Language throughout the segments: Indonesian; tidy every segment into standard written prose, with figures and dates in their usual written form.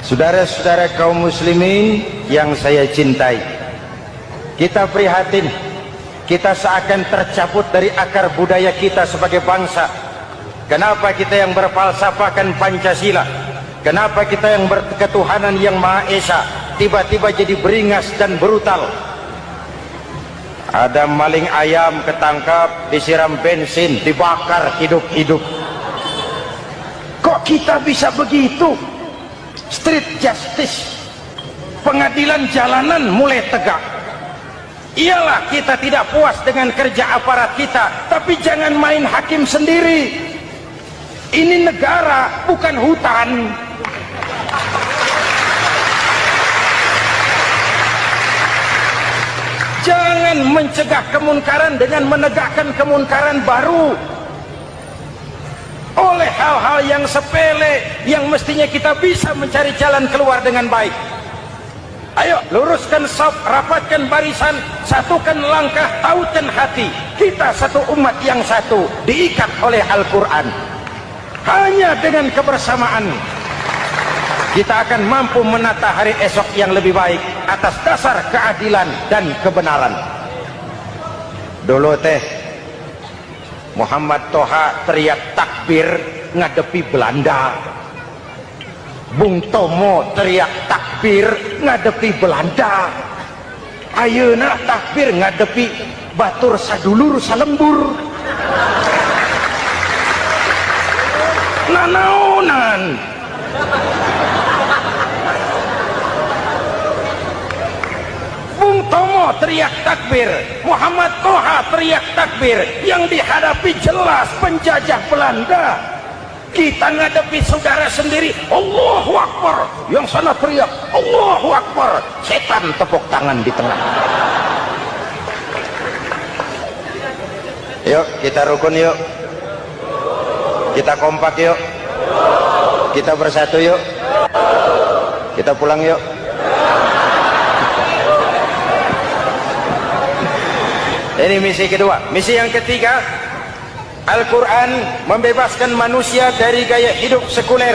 Saudara-saudara kaum muslimin yang saya cintai, kita prihatin, kita seakan tercabut dari akar budaya kita sebagai bangsa. Kenapa kita yang berfalsafahkan Pancasila, kenapa kita yang berketuhanan yang Maha Esa tiba-tiba jadi beringas dan brutal? Ada maling ayam ketangkap, disiram bensin, dibakar hidup-hidup. Kok kita bisa begitu? Street justice, pengadilan jalanan mulai tegak. Iyalah kita tidak puas dengan kerja aparat kita, tapi jangan main hakim sendiri. Ini negara, bukan hutan. Jangan mencegah kemunkaran dengan menegakkan kemunkaran baru. Oleh hal-hal yang sepele yang mestinya kita bisa mencari jalan keluar dengan baik. Ayo luruskan saf, rapatkan barisan, satukan langkah, tautan hati. Kita satu umat yang satu, diikat oleh Al-Quran. Hanya dengan kebersamaan kita akan mampu menata hari esok yang lebih baik atas dasar keadilan dan kebenaran. Dulu Muhammad Toha teriak takbir ngadepi Belanda. Bung Tomo teriak takbir ngadepi Belanda. Ayeuna takbir ngadepi batur sadulur salembur. Nanaonan. Bung Tomo teriak takbir, Muhammad Toha teriak takbir, yang dihadapi jelas penjajah Belanda. Kita ngadepi saudara sendiri, Allahu Akbar, yang sana teriak Allahu Akbar, setan tepuk tangan di tengah. Yuk kita rukun, yuk kita kompak, yuk kita bersatu, yuk kita pulang, yuk. Ini misi kedua. Misi yang ketiga, Al-Quran membebaskan manusia dari gaya hidup sekuler.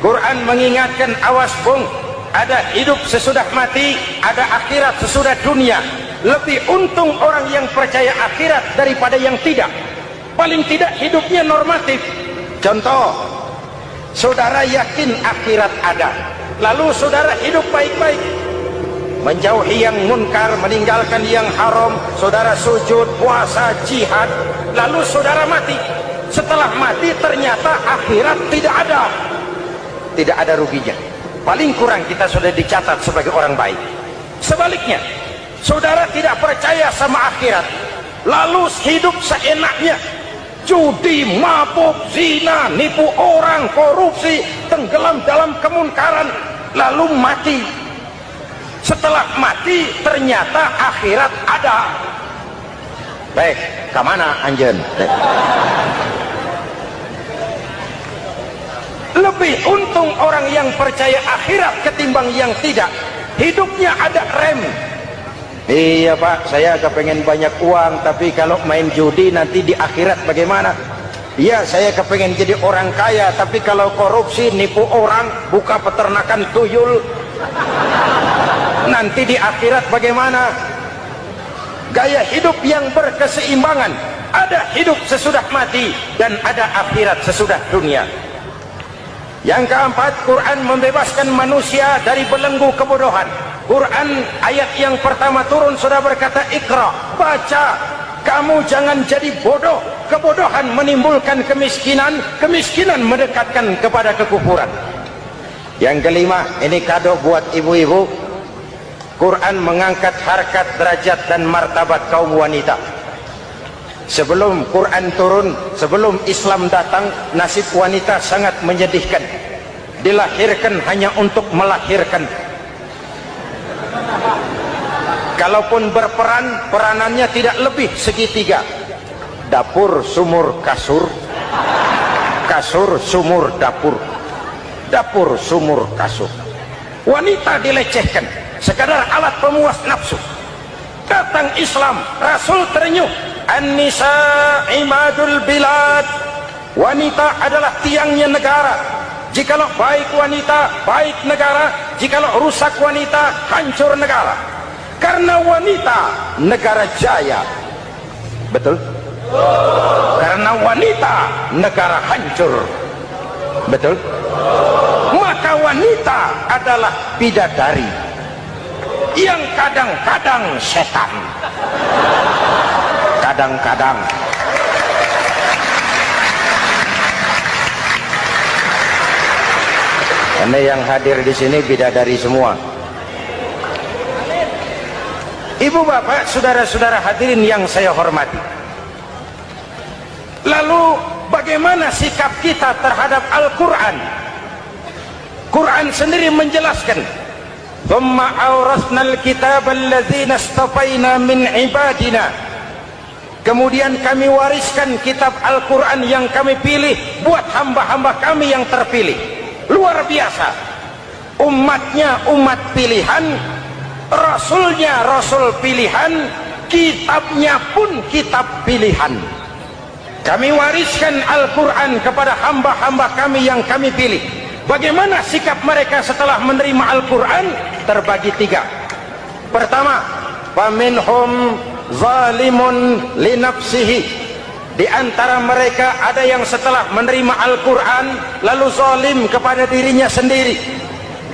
Quran mengingatkan, awas bung, ada hidup sesudah mati, ada akhirat sesudah dunia. Lebih untung orang yang percaya akhirat daripada yang tidak. Paling tidak hidupnya normatif. Contoh, saudara yakin akhirat ada, lalu saudara hidup baik-baik, menjauhi yang munkar, meninggalkan yang haram, saudara sujud, puasa, jihad, lalu saudara mati. Setelah mati ternyata akhirat tidak ada ruginya. Paling kurang kita sudah dicatat sebagai orang baik. Sebaliknya, saudara tidak percaya sama akhirat, lalu hidup seenaknya, judi, mabuk, zina, nipu orang, korupsi, tenggelam dalam kemunkaran, lalu mati. Setelah mati ternyata akhirat ada. Baik, kemana anjen? Lebih untung orang yang percaya akhirat ketimbang yang tidak. Hidupnya ada rem. Iya pak, saya kepengen banyak uang, tapi kalau main judi nanti di akhirat bagaimana? Iya, saya kepengen jadi orang kaya, tapi kalau korupsi, nipu orang, buka peternakan tuyul, nanti di akhirat bagaimana? Gaya hidup yang berkeseimbangan, ada hidup sesudah mati dan ada akhirat sesudah dunia. Yang keempat, Quran membebaskan manusia dari belenggu kebodohan. Quran ayat yang pertama turun sudah berkata, Iqra, baca, kamu jangan jadi bodoh. Kebodohan menimbulkan kemiskinan, kemiskinan mendekatkan kepada kekufuran. Yang kelima, ini kado buat ibu-ibu, Quran mengangkat harkat, derajat dan martabat kaum wanita. Sebelum Quran turun, sebelum Islam datang, nasib wanita sangat menyedihkan. Dilahirkan hanya untuk melahirkan. Kalaupun berperan, peranannya tidak lebih segitiga. Dapur, sumur, kasur. Kasur, sumur, dapur. Dapur, sumur, kasur. Wanita dilecehkan, sekadar alat pemuas nafsu. Datang Islam, Rasul terenyuh, An-nisa imadul bilad, wanita adalah tiangnya negara. Jikalau baik wanita, baik negara. Jikalau rusak wanita, hancur negara. Karena wanita, negara jaya. Betul? Karena wanita, negara hancur. Betul? Maka wanita adalah bidadari yang kadang-kadang setan. Kadang-kadang. Karena yang hadir di sini bidadari semua. Ibu bapak, saudara-saudara hadirin yang saya hormati. Lalu bagaimana sikap kita terhadap Al-Quran? Quran sendiri menjelaskan, "Thumma awrasnal kitaba alladzina istafaina min ibadina." Kemudian kami wariskan kitab Al-Quran yang kami pilih buat hamba-hamba kami yang terpilih. Luar biasa. Umatnya umat pilihan, Rasulnya Rasul pilihan, kitabnya pun kitab pilihan. Kami wariskan Al-Quran kepada hamba-hamba kami yang kami pilih. Bagaimana sikap mereka setelah menerima Al-Quran? Terbagi tiga. Pertama, faminhum zalimun linafsihi. Di antara mereka ada yang setelah menerima Al-Quran lalu zalim kepada dirinya sendiri.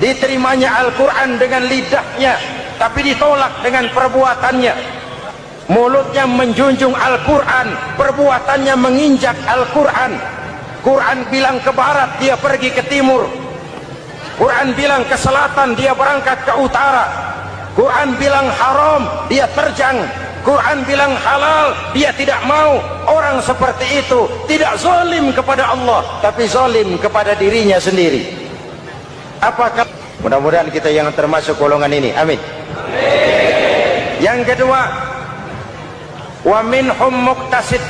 Diterimanya Al-Quran dengan lidahnya, tapi ditolak dengan perbuatannya. Mulutnya menjunjung Al-Quran, perbuatannya menginjak Al-Quran. Quran bilang ke barat, dia pergi ke timur. Quran bilang ke selatan, dia berangkat ke utara. Quran bilang haram, dia terjang. Quran bilang halal, dia tidak mau. Orang seperti itu tidak zalim kepada Allah, tapi zalim kepada dirinya sendiri. Apakah mudah-mudahan kita yang termasuk golongan ini? Amin. Yang kedua, wa minhum muqtasid.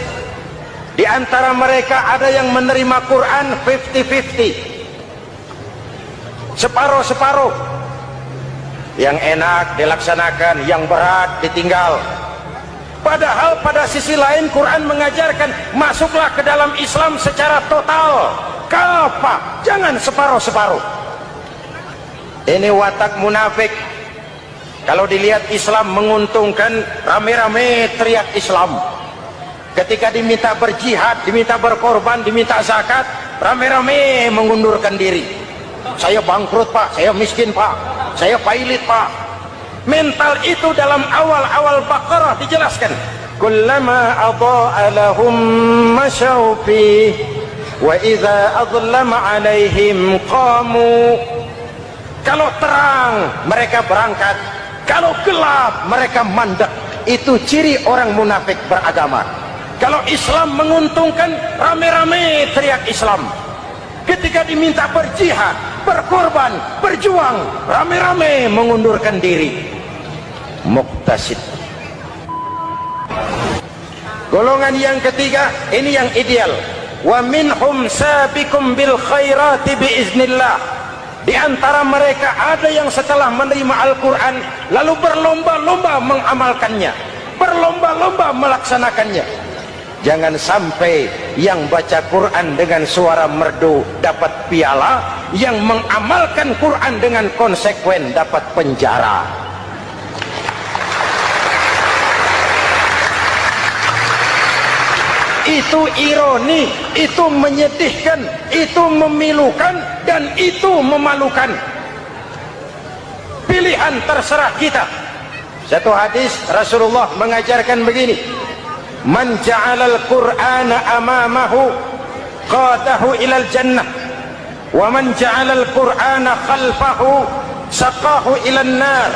Di antara mereka ada yang menerima Quran 50-50, separuh-separuh. Yang enak dilaksanakan, yang berat ditinggal. Padahal pada sisi lain Quran mengajarkan masuklah ke dalam Islam secara total, kafah, jangan separuh-separuh. Ini watak munafik. Kalau dilihat Islam menguntungkan, rame-rame teriak Islam. Ketika diminta berjihad, diminta berkorban, diminta zakat, rame-rame mengundurkan diri. Saya bangkrut pak, saya miskin pak, saya pailit pak. Mental itu dalam awal-awal Baqarah dijelaskan. Kullama adha'a lahum masyaw fi wa idza adlama alaihim qamu. Kalau terang mereka berangkat, kalau gelap mereka mandek. Itu ciri orang munafik beragama. Kalau Islam menguntungkan, rame-rame teriak Islam. Ketika diminta berjihad, berkorban, berjuang, rame-rame mengundurkan diri. Muqtasid. Golongan yang ketiga, ini yang ideal. Wa minhum sabiqum bil khairati biiznillah. Di antara mereka ada yang setelah menerima Al-Quran lalu berlomba-lomba mengamalkannya, berlomba-lomba melaksanakannya. Jangan sampai yang baca Quran dengan suara merdu dapat piala, yang mengamalkan Quran dengan konsekuen dapat penjara. Itu ironi, itu menyedihkan, itu memilukan, dan itu memalukan. Pilihan terserah kita. Satu hadis Rasulullah mengajarkan begini, man ja'alal qur'ana amamahu qadahu ilal jannah wa man ja'alal qur'ana khalfahu saqahu ilan nar.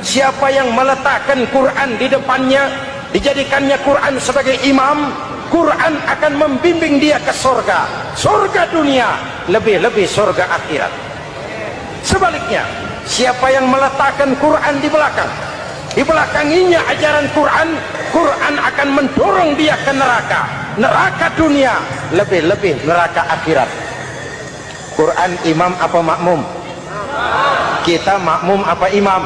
Siapa yang meletakkan Quran di depannya, dijadikannya Quran sebagai imam, Quran akan membimbing dia ke surga, surga dunia, lebih-lebih surga akhirat. Sebaliknya, siapa yang meletakkan Quran di belakang, dibelakanginya ajaran Quran, Quran akan mendorong dia ke neraka, neraka dunia, lebih-lebih neraka akhirat. Quran imam apa makmum? Kita makmum apa imam?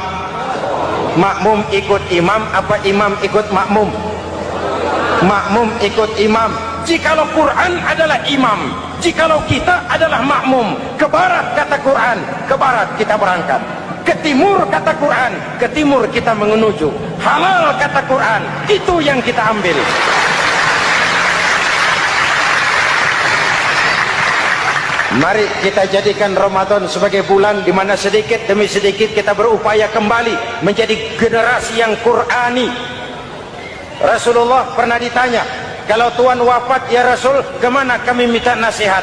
Makmum ikut imam apa imam ikut makmum? Makmum ikut imam. Jikalau Quran adalah imam, jikalau kita adalah makmum. Ke barat kata Quran, ke barat kita berangkat. Ke timur kata Quran, ke timur kita menuju. Halal kata Quran, itu yang kita ambil. Mari kita jadikan Ramadan sebagai bulan di mana sedikit demi sedikit kita berupaya kembali menjadi generasi yang Qurani. Rasulullah pernah ditanya, kalau Tuhan wafat ya Rasul, kemana kami minta nasihat?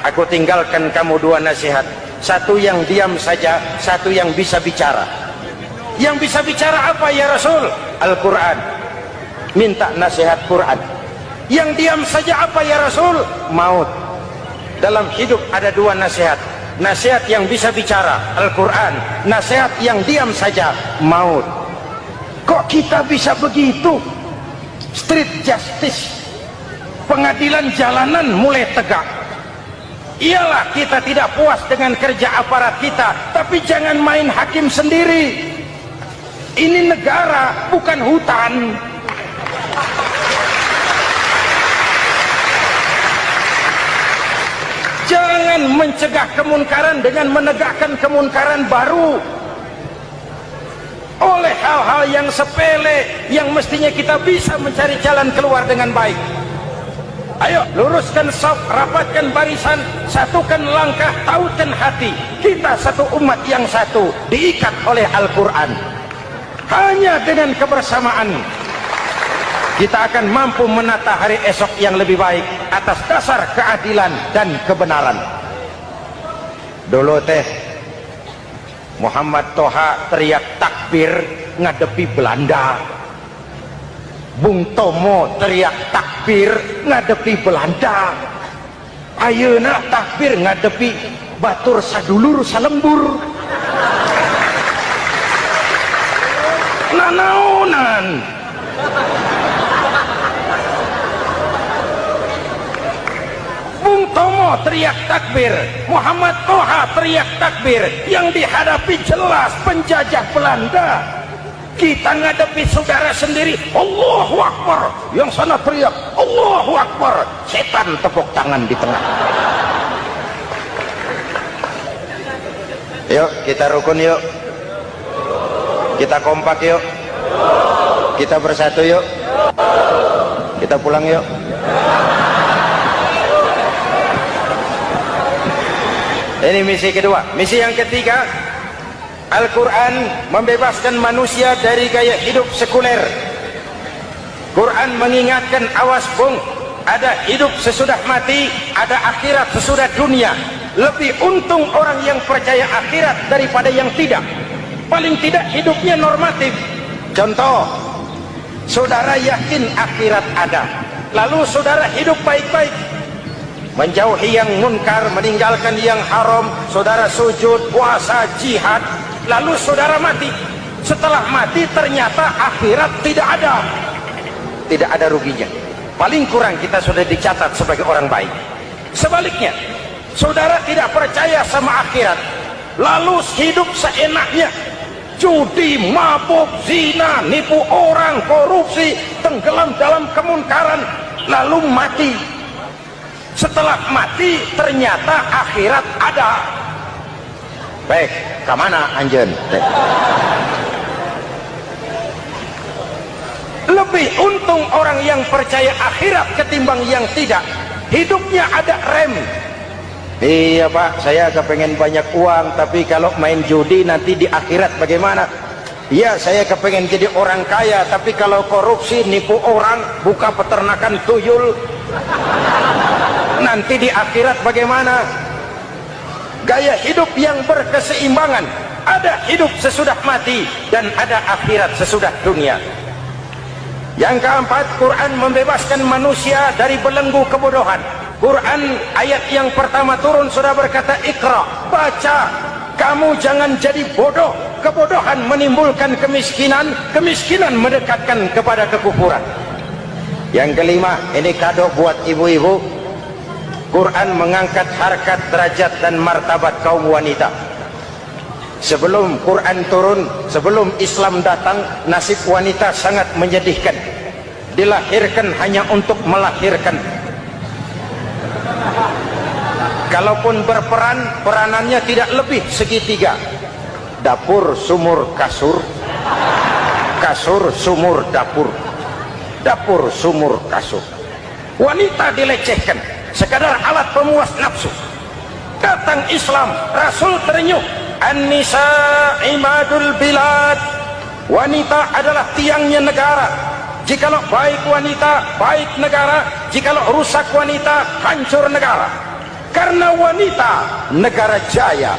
Aku tinggalkan kamu dua nasihat, satu yang diam saja, satu yang bisa bicara. Yang bisa bicara apa ya Rasul? Al-Quran. Minta nasihat Quran. Yang diam saja apa ya Rasul? Maut. Dalam hidup ada dua nasihat. Nasihat yang bisa bicara, Al-Quran. Nasihat yang diam saja, maut. Kok kita bisa begitu? Street justice, pengadilan jalanan mulai tegak. Iyalah kita tidak puas dengan kerja aparat kita, tapi jangan main hakim sendiri. Ini negara, bukan hutan. Jangan mencegah kemunkaran dengan menegakkan kemunkaran baru. Oleh hal-hal yang sepele yang mestinya kita bisa mencari jalan keluar dengan baik. Ayo luruskan saf, rapatkan barisan, satukan langkah, tautkan hati. Kita satu umat yang satu, diikat oleh Al-Quran. Hanya dengan kebersamaan kita akan mampu menata hari esok yang lebih baik atas dasar keadilan dan kebenaran. Dulu teh Muhammad Toha teriak takbir ngadepi Belanda. Bung Tomo teriak takbir ngadepi Belanda. Ayeuna takbir ngadepi batur sadulur salembur. Nanaonan. Bung Tomo teriak takbir, Muhammad Toha teriak takbir. Yang dihadapi jelas penjajah Belanda. Kita ngadepi saudara sendiri, Allahu Akbar. Yang sana teriak, Allahu Akbar. Setan tepuk tangan di tengah. Yuk kita rukun yuk. Kita kompak yuk. Kita bersatu yuk. Kita pulang yuk. Ini misi kedua. Misi yang ketiga, Al-Quran membebaskan manusia dari gaya hidup sekuler. Quran mengingatkan, awas bung, ada hidup sesudah mati, ada akhirat sesudah dunia. Lebih untung orang yang percaya akhirat daripada yang tidak. Paling tidak hidupnya normatif. Contoh, saudara yakin akhirat ada, lalu saudara hidup baik-baik, menjauhi yang munkar, meninggalkan yang haram, saudara sujud, puasa, jihad, lalu saudara mati. Setelah mati ternyata akhirat tidak ada. Tidak ada ruginya. Paling kurang kita sudah dicatat sebagai orang baik. Sebaliknya, saudara tidak percaya sama akhirat, lalu hidup seenaknya, judi, mabuk, zina, nipu orang, korupsi, tenggelam dalam kemunkaran, lalu mati. Setelah mati ternyata akhirat ada. Baik, kemana anjen? Lebih untung orang yang percaya akhirat ketimbang yang tidak. Hidupnya ada rem. Iya pak, saya kepengen banyak uang, tapi kalau main judi nanti di akhirat bagaimana? Iya, saya kepengen jadi orang kaya, tapi kalau korupsi, nipu orang, buka peternakan tuyul, nanti di akhirat bagaimana? Gaya hidup yang berkeseimbangan. Ada hidup sesudah mati dan ada akhirat sesudah dunia. Yang keempat, Quran membebaskan manusia dari belenggu kebodohan. Quran ayat yang pertama turun sudah berkata, Iqra, baca, kamu jangan jadi bodoh. Kebodohan menimbulkan kemiskinan, kemiskinan mendekatkan kepada kekufuran. Yang kelima, ini kado buat ibu-ibu. Quran mengangkat harkat, derajat dan martabat kaum wanita. Sebelum Quran turun, sebelum Islam datang, nasib wanita sangat menyedihkan. Dilahirkan hanya untuk melahirkan. Kalaupun berperan, peranannya tidak lebih segitiga. Dapur, sumur, kasur. Kasur, sumur, dapur. Dapur, sumur, kasur. Wanita dilecehkan, sekadar alat pemuas nafsu. Datang Islam, Rasul terenyuh. An-nisa imadul bilad. Wanita adalah tiangnya negara. Jikalau baik wanita, baik negara. Jikalau rusak wanita, hancur negara. Karena wanita, negara jaya.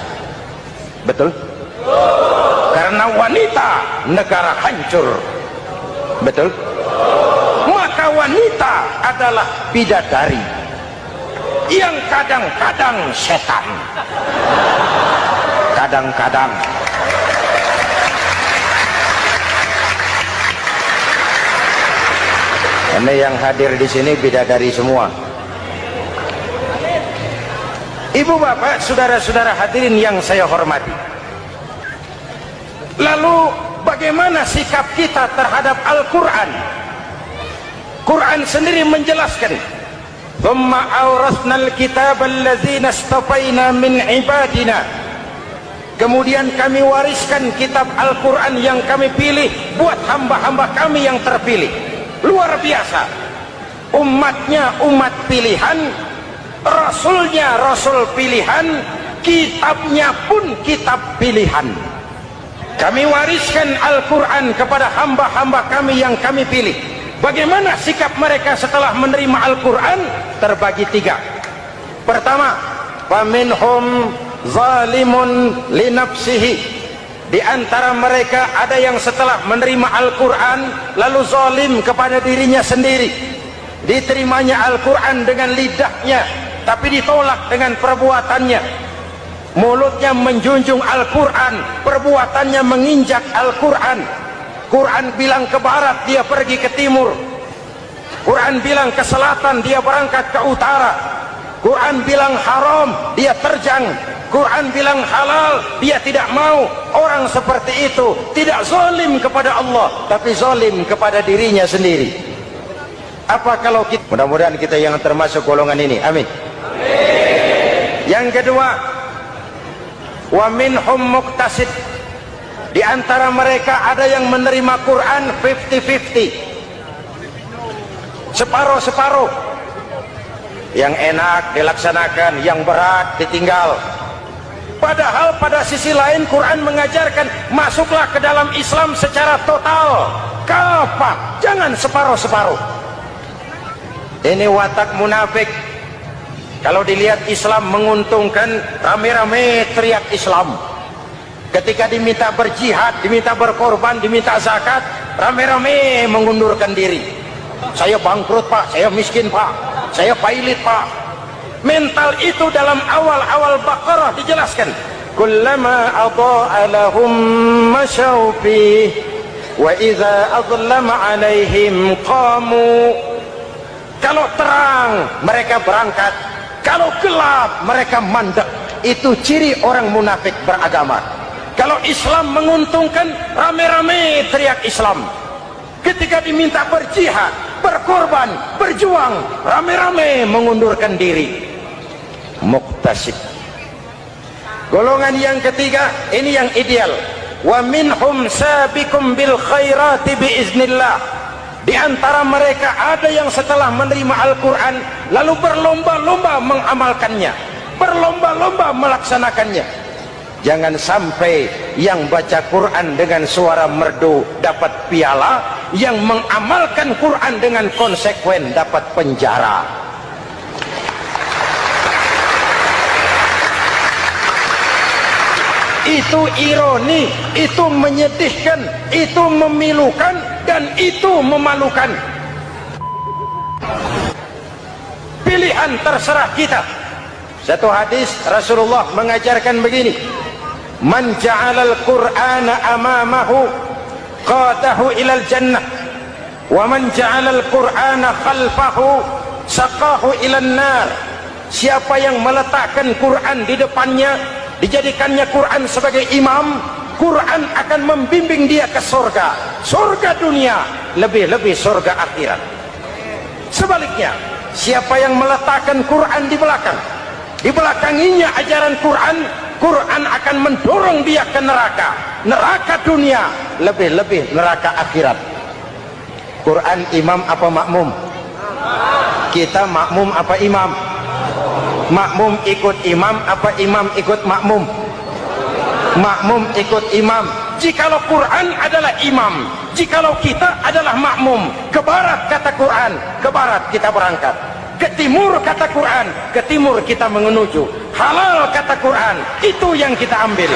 Betul? Karena wanita, negara hancur. Betul? Maka wanita adalah bidadari yang kadang-kadang setan. Kadang-kadang. Ini yang hadir di sini bidadari semua. Ibu bapak, saudara-saudara hadirin yang saya hormati. Lalu bagaimana sikap kita terhadap Al-Quran? Quran sendiri menjelaskan, "Tsumma awrasnal kitaba alladzina istafaina min ibadina." Kemudian kami wariskan kitab Al-Quran yang kami pilih buat hamba-hamba kami yang terpilih. Luar biasa. Umatnya umat pilihan, Rasulnya Rasul pilihan, kitabnya pun kitab pilihan. Kami wariskan Al-Quran kepada hamba-hamba kami yang kami pilih. Bagaimana sikap mereka setelah menerima Al-Quran? Terbagi tiga. Pertama, faminhum zalimun linafsihi. Di antara mereka ada yang setelah menerima Al-Quran lalu zalim kepada dirinya sendiri. Diterimanya Al-Quran dengan lidahnya, tapi ditolak dengan perbuatannya. Mulutnya menjunjung Al-Quran, perbuatannya menginjak Al-Quran. Quran bilang ke barat, dia pergi ke timur. Quran bilang ke selatan, dia berangkat ke utara. Quran bilang haram, dia terjang. Quran bilang halal, dia tidak mau. Orang seperti itu tidak zalim kepada Allah, tapi zalim kepada dirinya sendiri. Apa kalau kita, mudah-mudahan kita yang termasuk golongan ini, amin. Yang kedua, wa minhum muqtasid. Di antara mereka ada yang menerima Quran 50-50, separuh-separuh. Yang enak dilaksanakan, yang berat ditinggal. Padahal pada sisi lain Quran mengajarkan masuklah ke dalam Islam secara total, kafah, jangan separuh-separuh. Ini watak munafik. Kalau dilihat Islam menguntungkan, rame-rame teriak Islam. Ketika diminta berjihad, diminta berkorban, diminta zakat, rame-rame mengundurkan diri. Saya bangkrut pak, saya miskin pak, saya pailit pak. Mental itu dalam awal-awal Baqarah dijelaskan. Kullama adha'a lahum masyaw fih wa idza adlama 'alaihim qamu. Kalau terang mereka berangkat, kalau gelap mereka mandek. Itu ciri orang munafik beragama. Kalau Islam menguntungkan, rame-rame teriak Islam. Ketika diminta berjihad, berkorban, berjuang, rame-rame mengundurkan diri. Muqtasid. Golongan yang ketiga, ini yang ideal. Wa minhum sabiqum bil khairati biiznillah. Di antara mereka ada yang setelah menerima Al-Quran lalu berlomba-lomba mengamalkannya, berlomba-lomba melaksanakannya. Jangan sampai yang baca Quran dengan suara merdu dapat piala, yang mengamalkan Quran dengan konsekuen dapat penjara. Itu ironi, itu menyedihkan, itu memilukan, dan itu memalukan. Pilihan terserah kita. Satu hadis Rasulullah mengajarkan begini, man ja'alal qur'ana amamahu qadahu ilal jannah wa man ja'alal qur'ana khalfahu saqahu ilan nar. Siapa yang meletakkan Quran di depannya, dijadikannya Quran sebagai imam, Quran akan membimbing dia ke surga, surga dunia, lebih-lebih surga akhirat. Sebaliknya, siapa yang meletakkan Quran di belakang, dibelakanginya ajaran Quran, Quran akan mendorong dia ke neraka, neraka dunia, lebih-lebih neraka akhirat. Quran imam apa makmum? Kita makmum apa imam? Makmum ikut imam apa imam ikut makmum? Makmum ikut imam. Jikalau Quran adalah imam, jikalau kita adalah makmum, ke barat kata Quran, ke barat kita berangkat. Ke timur kata Quran, ke timur kita menuju. Halal kata Quran, itu yang kita ambil.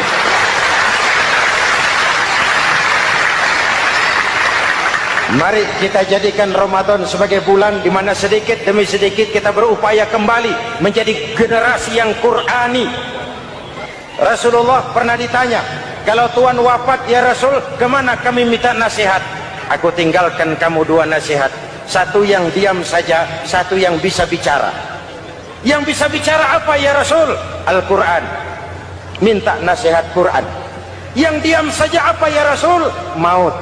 Mari kita jadikan Ramadan sebagai bulan di mana sedikit demi sedikit kita berupaya kembali menjadi generasi yang Qurani. Rasulullah pernah ditanya, kalau Tuhan wafat ya Rasul, kemana kami minta nasihat? Aku tinggalkan kamu dua nasihat, satu yang diam saja, satu yang bisa bicara. Yang bisa bicara apa ya Rasul? Al-Quran. Minta nasihat Quran. Yang diam saja apa ya Rasul? Maut.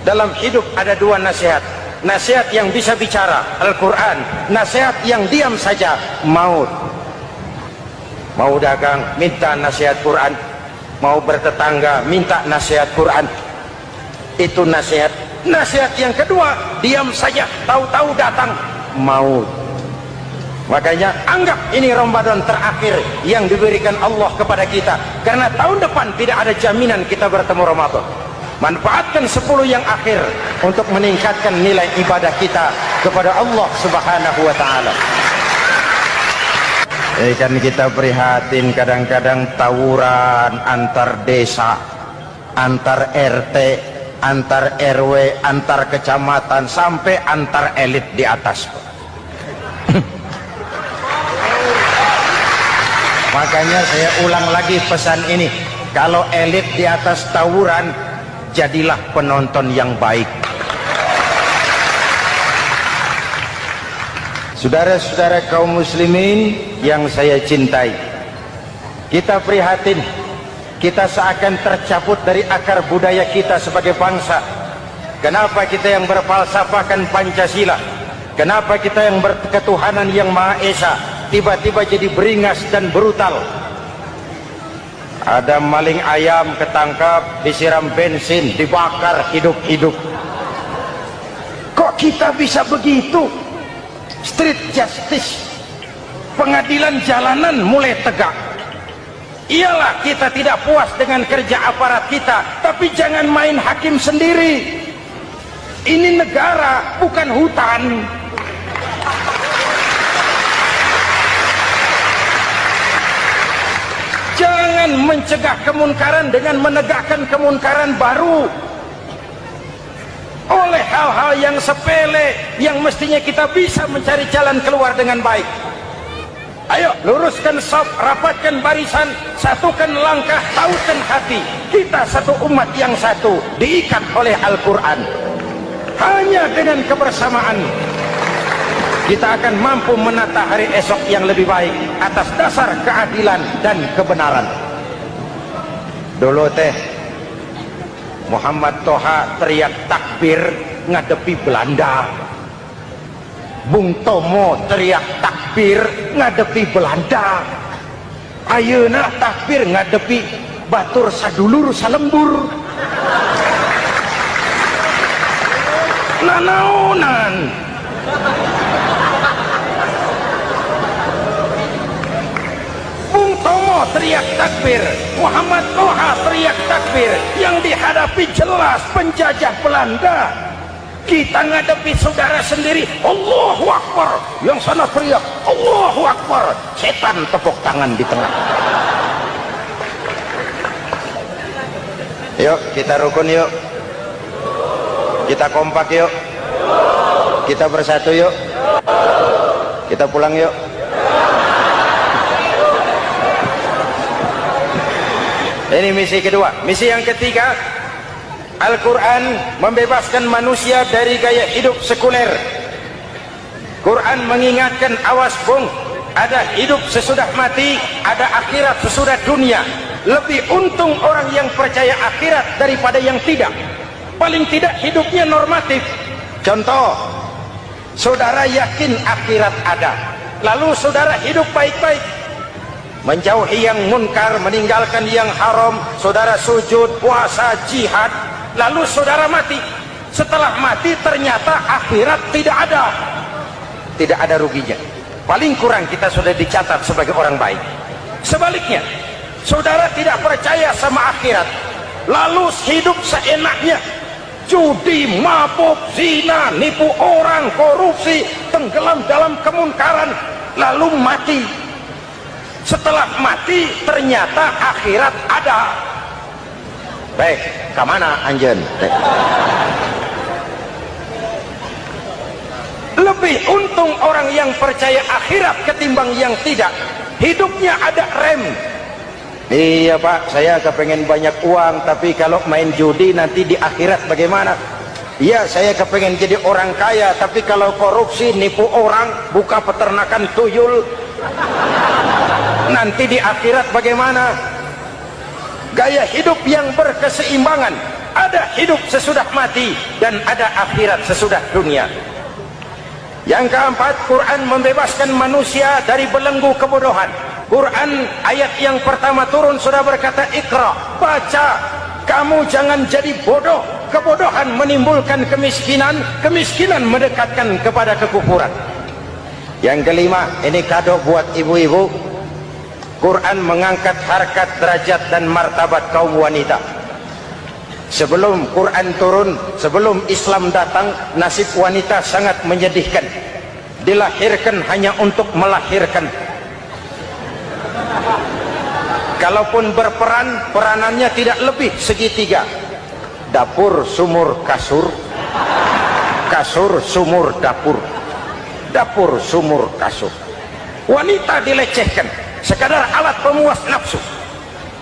Dalam hidup ada dua nasihat, nasihat yang bisa bicara Al-Quran, nasihat yang diam saja maut. Mau dagang minta nasihat Quran, mau bertetangga minta nasihat Quran, itu nasihat. Nasihat yang kedua diam saja, tahu-tahu datang maut. Makanya anggap ini Ramadan terakhir yang diberikan Allah kepada kita, karena tahun depan tidak ada jaminan kita bertemu Ramadan. Manfaatkan 10 yang akhir untuk meningkatkan nilai ibadah kita kepada Allah Subhanahu wa ta'ala. Kan kita prihatin kadang-kadang tawuran antar desa, antar RT, antar RW, antar kecamatan, sampai antar elit di atas. Makanya saya ulang lagi pesan ini, kalau elit di atas tawuran, jadilah penonton yang baik. Saudara-saudara kaum muslimin yang saya cintai, kita prihatin, kita seakan tercabut dari akar budaya kita sebagai bangsa. Kenapa kita yang berfalsafahkan Pancasila, kenapa kita yang berketuhanan yang Maha Esa tiba-tiba jadi beringas dan brutal? Ada maling ayam ketangkap, disiram bensin, dibakar hidup-hidup. Kok kita bisa begitu? Street justice, pengadilan jalanan mulai tegak. Iyalah kita tidak puas dengan kerja aparat kita, tapi jangan main hakim sendiri. Ini negara, bukan hutan. Jangan mencegah kemunkaran dengan menegakkan kemunkaran baru. Oleh hal-hal yang sepele yang mestinya kita bisa mencari jalan keluar dengan baik. Ayo luruskan saf, rapatkan barisan, satukan langkah, taukan hati. Kita satu umat yang satu, diikat oleh Al-Quran. Hanya dengan kebersamaan kita akan mampu menata hari esok yang lebih baik atas dasar keadilan dan kebenaran. Dulu Muhammad Toha teriak takbir ngadepi Belanda. Bung Tomo teriak takbir ngadepi Belanda. Ayeuna takbir ngadepi batur sadulur salembur. Nanaonan. Bung Tomo teriak takbir, Muhammad Toha teriak takbir, yang dihadapi jelas penjajah Belanda. Kita ngadepi saudara sendiri, Allahu Akbar, yang sana teriak Allahu Akbar, setan tepuk tangan di tengah. Yuk kita rukun, yuk kita kompak, yuk kita bersatu, yuk kita pulang, yuk. Ini misi kedua. Misi yang ketiga, Al-Quran membebaskan manusia dari gaya hidup sekuler. Quran mengingatkan, awas bung, ada hidup sesudah mati, ada akhirat sesudah dunia. Lebih untung orang yang percaya akhirat daripada yang tidak. Paling tidak hidupnya normatif. Contoh, Saudara yakin akhirat ada, lalu saudara hidup baik-baik, menjauhi yang munkar, meninggalkan yang haram, saudara sujud, puasa, jihad, lalu saudara mati. Setelah mati ternyata akhirat tidak ada. Tidak ada ruginya. Paling kurang kita sudah dicatat sebagai orang baik. Sebaliknya, saudara tidak percaya sama akhirat, lalu hidup seenaknya, judi, mabuk, zina, nipu orang, korupsi, tenggelam dalam kemunkaran, lalu mati. Setelah mati ternyata akhirat ada. Baik, kemana anjen? Lebih untung orang yang percaya akhirat ketimbang yang tidak. Hidupnya ada rem. Iya Pak, saya kepengen banyak uang, tapi kalau main judi nanti di akhirat bagaimana? Iya, saya kepengen jadi orang kaya, tapi kalau korupsi, nipu orang, buka peternakan tuyul, nanti di akhirat bagaimana? Gaya hidup yang berkeseimbangan. Ada hidup sesudah mati dan ada akhirat sesudah dunia. Yang keempat, Quran membebaskan manusia dari belenggu kebodohan. Quran ayat yang pertama turun sudah berkata, Iqra, baca, kamu jangan jadi bodoh. Kebodohan menimbulkan kemiskinan, kemiskinan mendekatkan kepada kekufuran. Yang kelima, ini kado buat ibu-ibu, Quran mengangkat harkat, derajat dan martabat kaum wanita. Sebelum Quran turun, sebelum Islam datang, nasib wanita sangat menyedihkan. Dilahirkan hanya untuk melahirkan. Kalaupun berperan, peranannya tidak lebih segitiga. Dapur, sumur, kasur. Kasur, sumur, dapur. Dapur, sumur, kasur. Wanita dilecehkan, sekadar alat pemuas nafsu.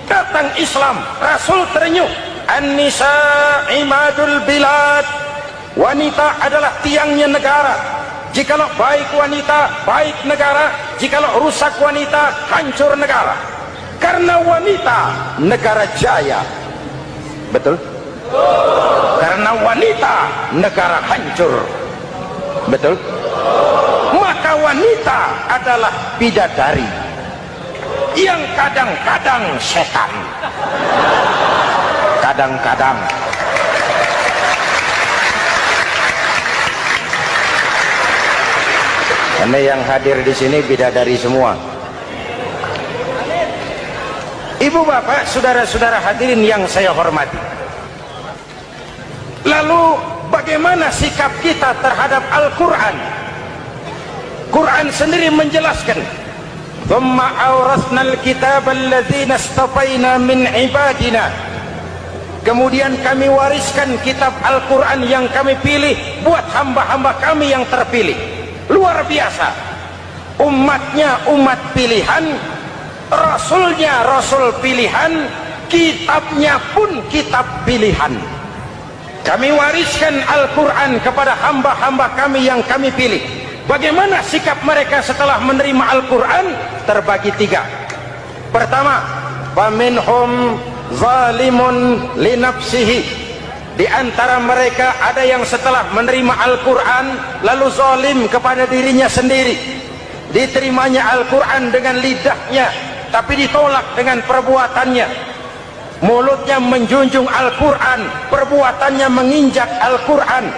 Datang Islam, Rasul terenyuh. An-nisa imadul bilad. Wanita adalah tiangnya negara. Jikalau baik wanita, baik negara. Jikalau rusak wanita, hancur negara. Karena wanita, negara jaya. Betul? Karena wanita, negara hancur. Betul? Maka wanita adalah bidadari yang kadang-kadang setan. Kadang-kadang. Karena yang hadir di sini bidadari semua. Ibu bapak, saudara-saudara hadirin yang saya hormati. Lalu bagaimana sikap kita terhadap Al-Quran? Quran sendiri menjelaskan, "Tsumma awrasnal kitaba alladzina istafaina min ibadina." Kemudian kami wariskan kitab Al-Quran yang kami pilih buat hamba-hamba kami yang terpilih. Luar biasa. Umatnya umat pilihan, Rasulnya Rasul pilihan, kitabnya pun kitab pilihan. Kami wariskan Al-Quran kepada hamba-hamba kami yang kami pilih. Bagaimana sikap mereka setelah menerima Al-Quran? Terbagi tiga. Pertama, faminhum zalimun linafsihi. Di antara mereka ada yang setelah menerima Al-Quran lalu zalim kepada dirinya sendiri. Diterimanya Al-Quran dengan lidahnya, tapi ditolak dengan perbuatannya. Mulutnya menjunjung Al-Quran, perbuatannya menginjak Al-Quran.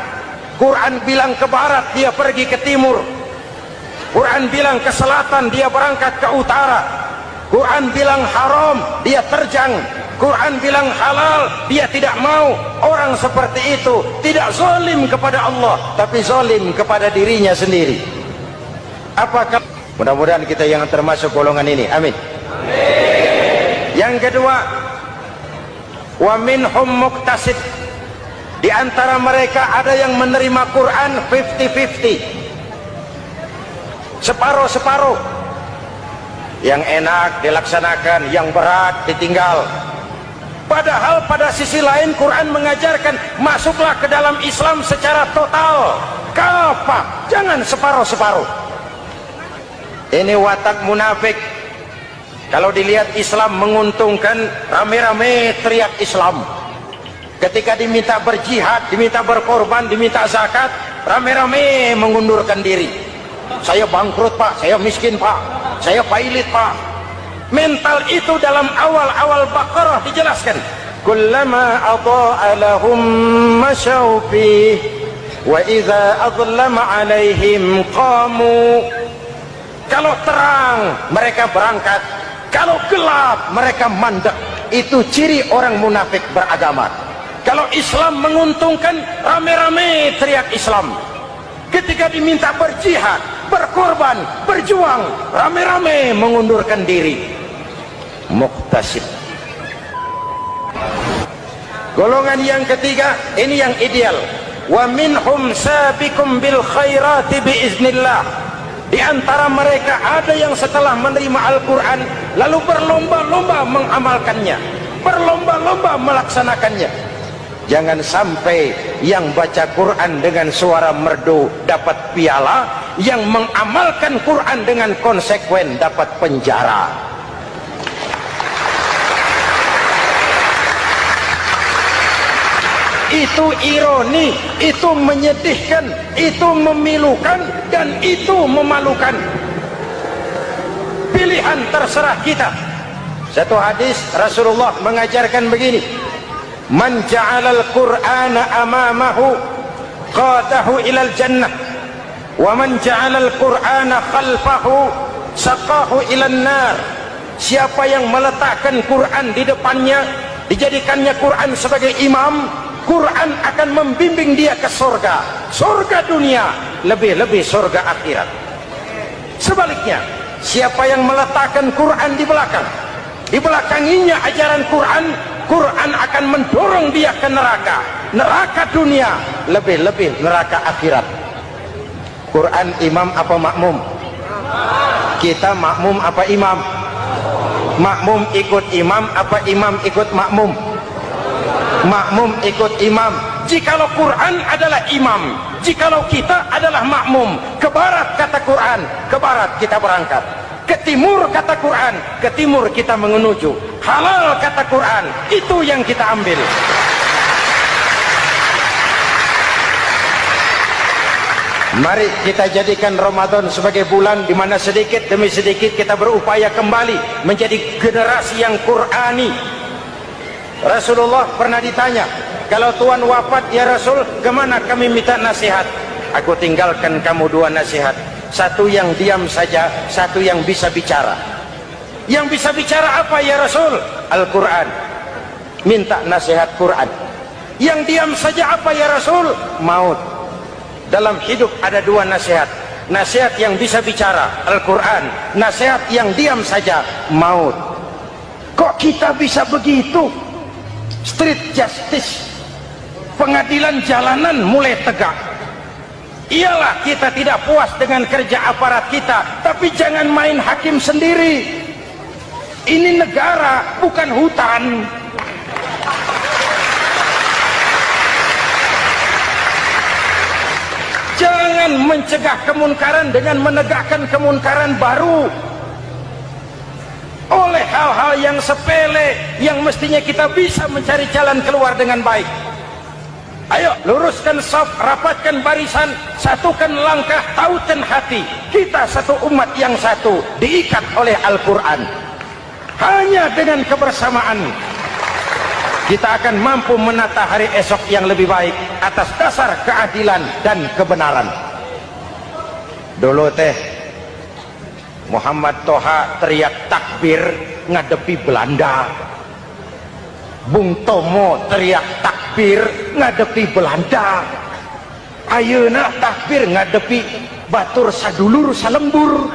Quran bilang ke barat, dia pergi ke timur. Quran bilang ke selatan, dia berangkat ke utara. Quran bilang haram, dia terjang. Quran bilang halal, dia tidak mau. Orang seperti itu tidak zalim kepada Allah, tapi zalim kepada dirinya sendiri. Apakah mudah-mudahan kita yang termasuk golongan ini? Amin. Yang kedua, wa minhum muqtasid. Di antara mereka ada yang menerima Quran 50-50, separuh-separuh. Yang enak dilaksanakan, yang berat ditinggal. Padahal pada sisi lain Quran mengajarkan masuklah ke dalam Islam secara total, kafah, jangan separuh-separuh. Ini watak munafik. Kalau dilihat Islam menguntungkan, rame-rame teriak Islam. Ketika diminta berjihad, diminta berkorban, diminta zakat, rame-rame mengundurkan diri. Saya bangkrut pak, saya miskin pak, saya pailit pak. Mental itu dalam awal-awal Baqarah dijelaskan. Kullama adha'a lahum masyaw fih wa idza adlama alaihim qamu. Kalau terang mereka berangkat, kalau gelap mereka mandek. Itu ciri orang munafik beragama. Kalau Islam menguntungkan, rame-rame teriak Islam. Ketika diminta berjihad, berkorban, berjuang, rame-rame mengundurkan diri. Muqtasid. Golongan yang ketiga, ini yang ideal. Wa minhum sabiqum bil khairati biiznillah. Di antara mereka ada yang setelah menerima Al-Quran lalu berlomba-lomba mengamalkannya, berlomba-lomba melaksanakannya. Jangan sampai yang baca Quran dengan suara merdu dapat piala, yang mengamalkan Quran dengan konsekuen dapat penjara. Itu ironi, itu menyedihkan, itu memilukan, dan itu memalukan. Pilihan terserah kita. Satu hadis Rasulullah mengajarkan begini: man ja'alal Qur'ana amamahu qadahu ilal jannah wa man ja'alal Qur'ana khalfahu saqahu ilan nar. Siapa yang meletakkan Quran di depannya, dijadikannya Quran sebagai imam, Quran akan membimbing dia ke surga, surga dunia, lebih-lebih surga akhirat. Sebaliknya, siapa yang meletakkan Quran di belakang, dibelakanginya ajaran Quran, Quran akan mendorong dia ke neraka, neraka dunia, lebih-lebih neraka akhirat. Quran imam apa makmum? Kita makmum apa imam? Makmum ikut imam apa imam ikut makmum? Makmum ikut imam. Jikalau Quran adalah imam, jikalau kita adalah makmum. Ke barat kata Quran, ke barat kita berangkat. Ke timur kata Quran, ke timur kita menuju. Halal kata Quran, itu yang kita ambil. Mari kita jadikan Ramadan sebagai bulan di mana sedikit demi sedikit kita berupaya kembali menjadi generasi yang Qurani. Rasulullah pernah ditanya, kalau Tuhan wafat ya Rasul, kemana kami minta nasihat? Aku tinggalkan kamu dua nasihat, satu yang diam saja, satu yang bisa bicara. Yang bisa bicara apa ya Rasul? Al-Quran. Minta nasihat Quran. Yang diam saja apa ya Rasul? Maut. Dalam hidup ada dua nasihat, nasihat yang bisa bicara Al-Quran, nasihat yang diam saja maut. Kok kita bisa begitu? Street justice, pengadilan jalanan mulai tegak. Iyalah kita tidak puas dengan kerja aparat kita, tapi jangan main hakim sendiri. Ini negara bukan hutan. Jangan mencegah kemunkaran dengan menegakkan kemunkaran baru. Oleh hal-hal yang sepele yang mestinya kita bisa mencari jalan keluar dengan baik. Ayo luruskan saf, rapatkan barisan, satukan langkah, tautan hati. Kita satu umat yang satu, diikat oleh Al-Quran. Hanya dengan kebersamaan kita akan mampu menata hari esok yang lebih baik atas dasar keadilan dan kebenaran. Dulu teh Muhammad Toha teriak takbir ngadepi Belanda. Bung Tomo teriak takbir ngadepi Belanda. Ayeuna takbir ngadepi batur sadulur salembur.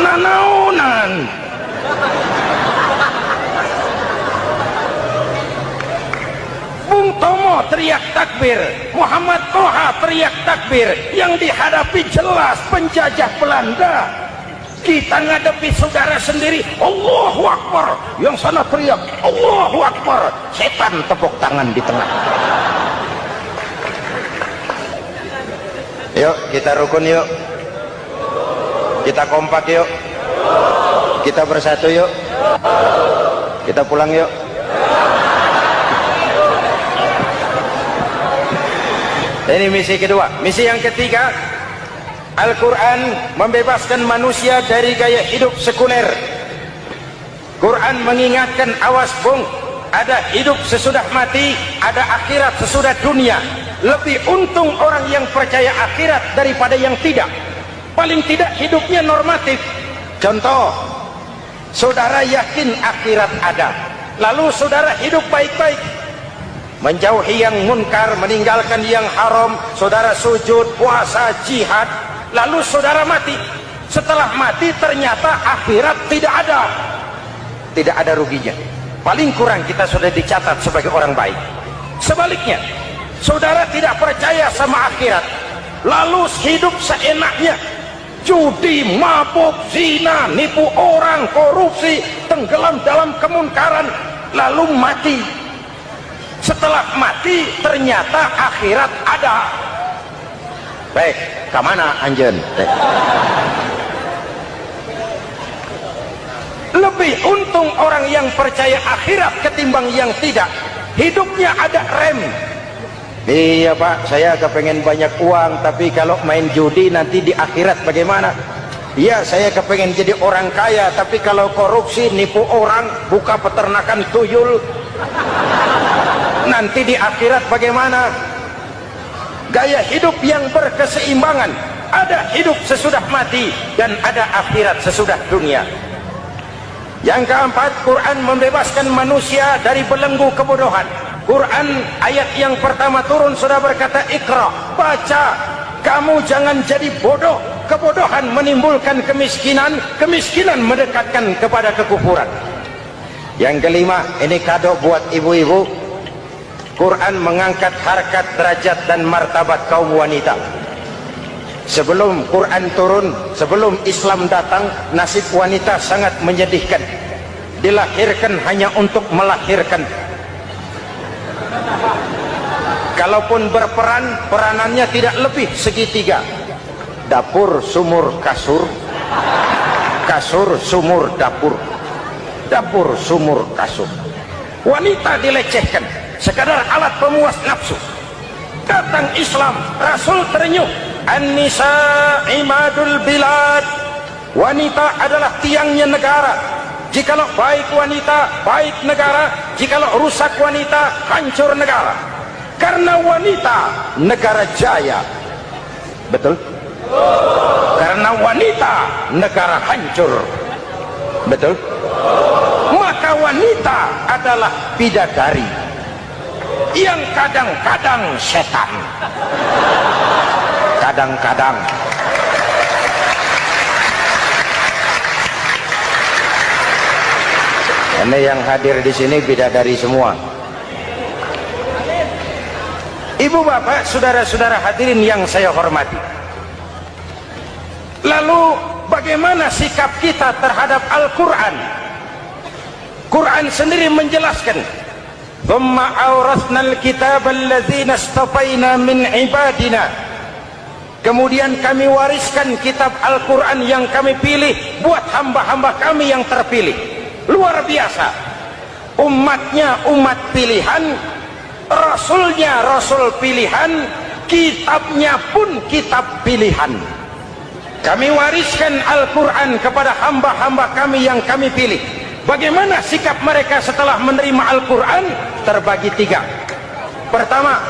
Nanaonan. Bung Tomo teriak takbir, Muhammad Toha teriak takbir, yang dihadapi jelas penjajah Belanda. Kita ngadepi saudara sendiri, Allahu Akbar, yang sana teriak Allahu Akbar, setan tepuk tangan di tengah. Yuk kita rukun yuk, kita kompak yuk, kita bersatu yuk. Kita pulang yuk. Ini misi kedua. Misi yang ketiga, Al-Quran membebaskan manusia dari gaya hidup sekuler. Quran mengingatkan, awas bung, ada hidup sesudah mati, ada akhirat sesudah dunia. Lebih untung orang yang percaya akhirat daripada yang tidak. Paling tidak hidupnya normatif. Contoh, saudara yakin akhirat ada, lalu saudara hidup baik-baik, menjauhi yang munkar, meninggalkan yang haram, saudara sujud, puasa, jihad, lalu saudara mati. Setelah mati ternyata akhirat tidak ada. Tidak ada ruginya. Paling kurang kita sudah dicatat sebagai orang baik. Sebaliknya, saudara tidak percaya sama akhirat, lalu hidup seenaknya, judi, mabuk, zina, nipu orang, korupsi, tenggelam dalam kemunkaran, lalu mati. Setelah mati ternyata akhirat ada. Baik, kemana anjen? Lebih untung orang yang percaya akhirat ketimbang yang tidak. Hidupnya ada rem. Iya pak, saya kepengen banyak uang, tapi kalau main judi nanti di akhirat bagaimana? Iya, saya kepengen jadi orang kaya, tapi kalau korupsi, nipu orang, buka peternakan tuyul, nanti di akhirat bagaimana? Gaya hidup yang berkeseimbangan. Ada hidup sesudah mati dan ada akhirat sesudah dunia. Yang keempat, Quran membebaskan manusia dari belenggu kebodohan. Quran ayat yang pertama turun sudah berkata, Iqra, baca, kamu jangan jadi bodoh. Kebodohan menimbulkan kemiskinan, kemiskinan mendekatkan kepada kekufuran. Yang kelima, ini kado buat ibu-ibu, Quran mengangkat harkat, derajat dan martabat kaum wanita. Sebelum Quran turun, sebelum Islam datang, nasib wanita sangat menyedihkan. Dilahirkan hanya untuk melahirkan. Kalaupun berperan, peranannya tidak lebih segitiga. Dapur, sumur, kasur. Kasur, sumur, dapur. Dapur, sumur, kasur. Wanita dilecehkan, sekadar alat pemuas nafsu. Datang Islam, Rasul terenyuh, An-nisa imadul bilad. Wanita adalah tiangnya negara. Jikalau baik wanita, baik negara. Jikalau rusak wanita, hancur negara. Karena wanita, negara jaya. Betul? Karena wanita, negara hancur. Betul? Maka wanita adalah bidadari yang kadang-kadang setan. Kadang-kadang. Ini yang hadir di sini bidadari semua. Ibu bapak, saudara-saudara hadirin yang saya hormati. Lalu bagaimana sikap kita terhadap Al-Quran? Quran sendiri menjelaskan, "Thumma awrasnal kitaba alladzina istafaina min ibadina." Kemudian kami wariskan kitab Al-Quran yang kami pilih buat hamba-hamba kami yang terpilih. Luar biasa. Umatnya umat pilihan, Rasulnya Rasul pilihan, kitabnya pun kitab pilihan. Kami wariskan Al-Quran kepada hamba-hamba kami yang kami pilih. Bagaimana sikap mereka setelah menerima Al-Quran? Terbagi tiga. Pertama,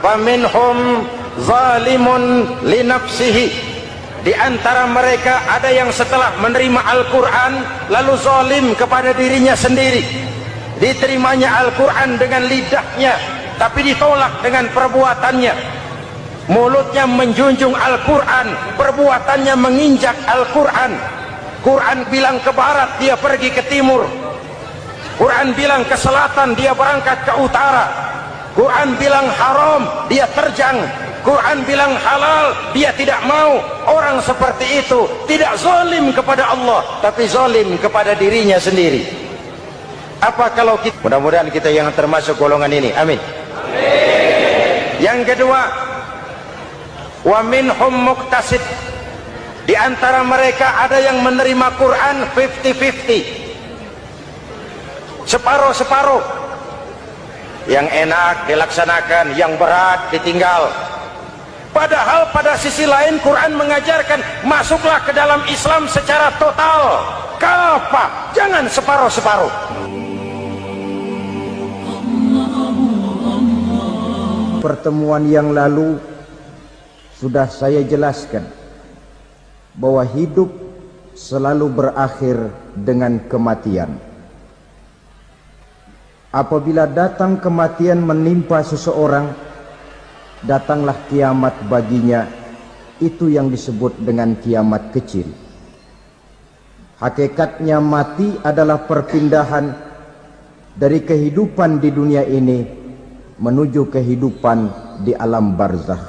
faminhum zalimun linafsihi. Di antara mereka ada yang setelah menerima Al-Quran lalu zalim kepada dirinya sendiri. Diterimanya Al-Quran dengan lidahnya, tapi ditolak dengan perbuatannya. Mulutnya menjunjung Al-Quran, perbuatannya menginjak Al-Quran. Quran bilang ke barat, dia pergi ke timur. Quran bilang ke selatan, dia berangkat ke utara. Quran bilang haram, dia terjang. Quran bilang halal, dia tidak mau. Orang seperti itu tidak zalim kepada Allah, tapi zalim kepada dirinya sendiri. Apa kalau kita, mudah-mudahan kita yang termasuk golongan ini, amin. Yang kedua, wa minhum muqtasid. Di antara mereka ada yang menerima Quran 50-50. separuh-separuh. Yang enak dilaksanakan, yang berat ditinggal. Padahal pada sisi lain Quran mengajarkan masuklah ke dalam Islam secara total, kafah, jangan separuh-separuh. Pertemuan yang lalu sudah saya jelaskan bahwa hidup selalu berakhir dengan kematian. Apabila datang kematian menimpa seseorang, datanglah kiamat baginya. Itu yang disebut dengan kiamat kecil. Hakikatnya mati adalah perpindahan dari kehidupan di dunia ini menuju kehidupan di alam barzakh.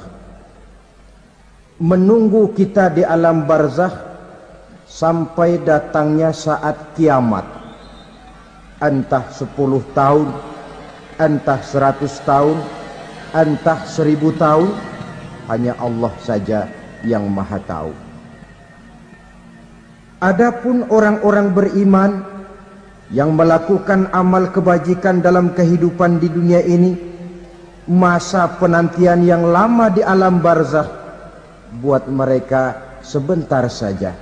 Menunggu kita di alam barzakh sampai datangnya saat kiamat, entah 10 tahun, entah 100 tahun, entah 1000 tahun, hanya Allah saja yang maha tahu. Adapun orang-orang beriman yang melakukan amal kebajikan dalam kehidupan di dunia ini, masa penantian yang lama di alam barzakh buat mereka sebentar saja.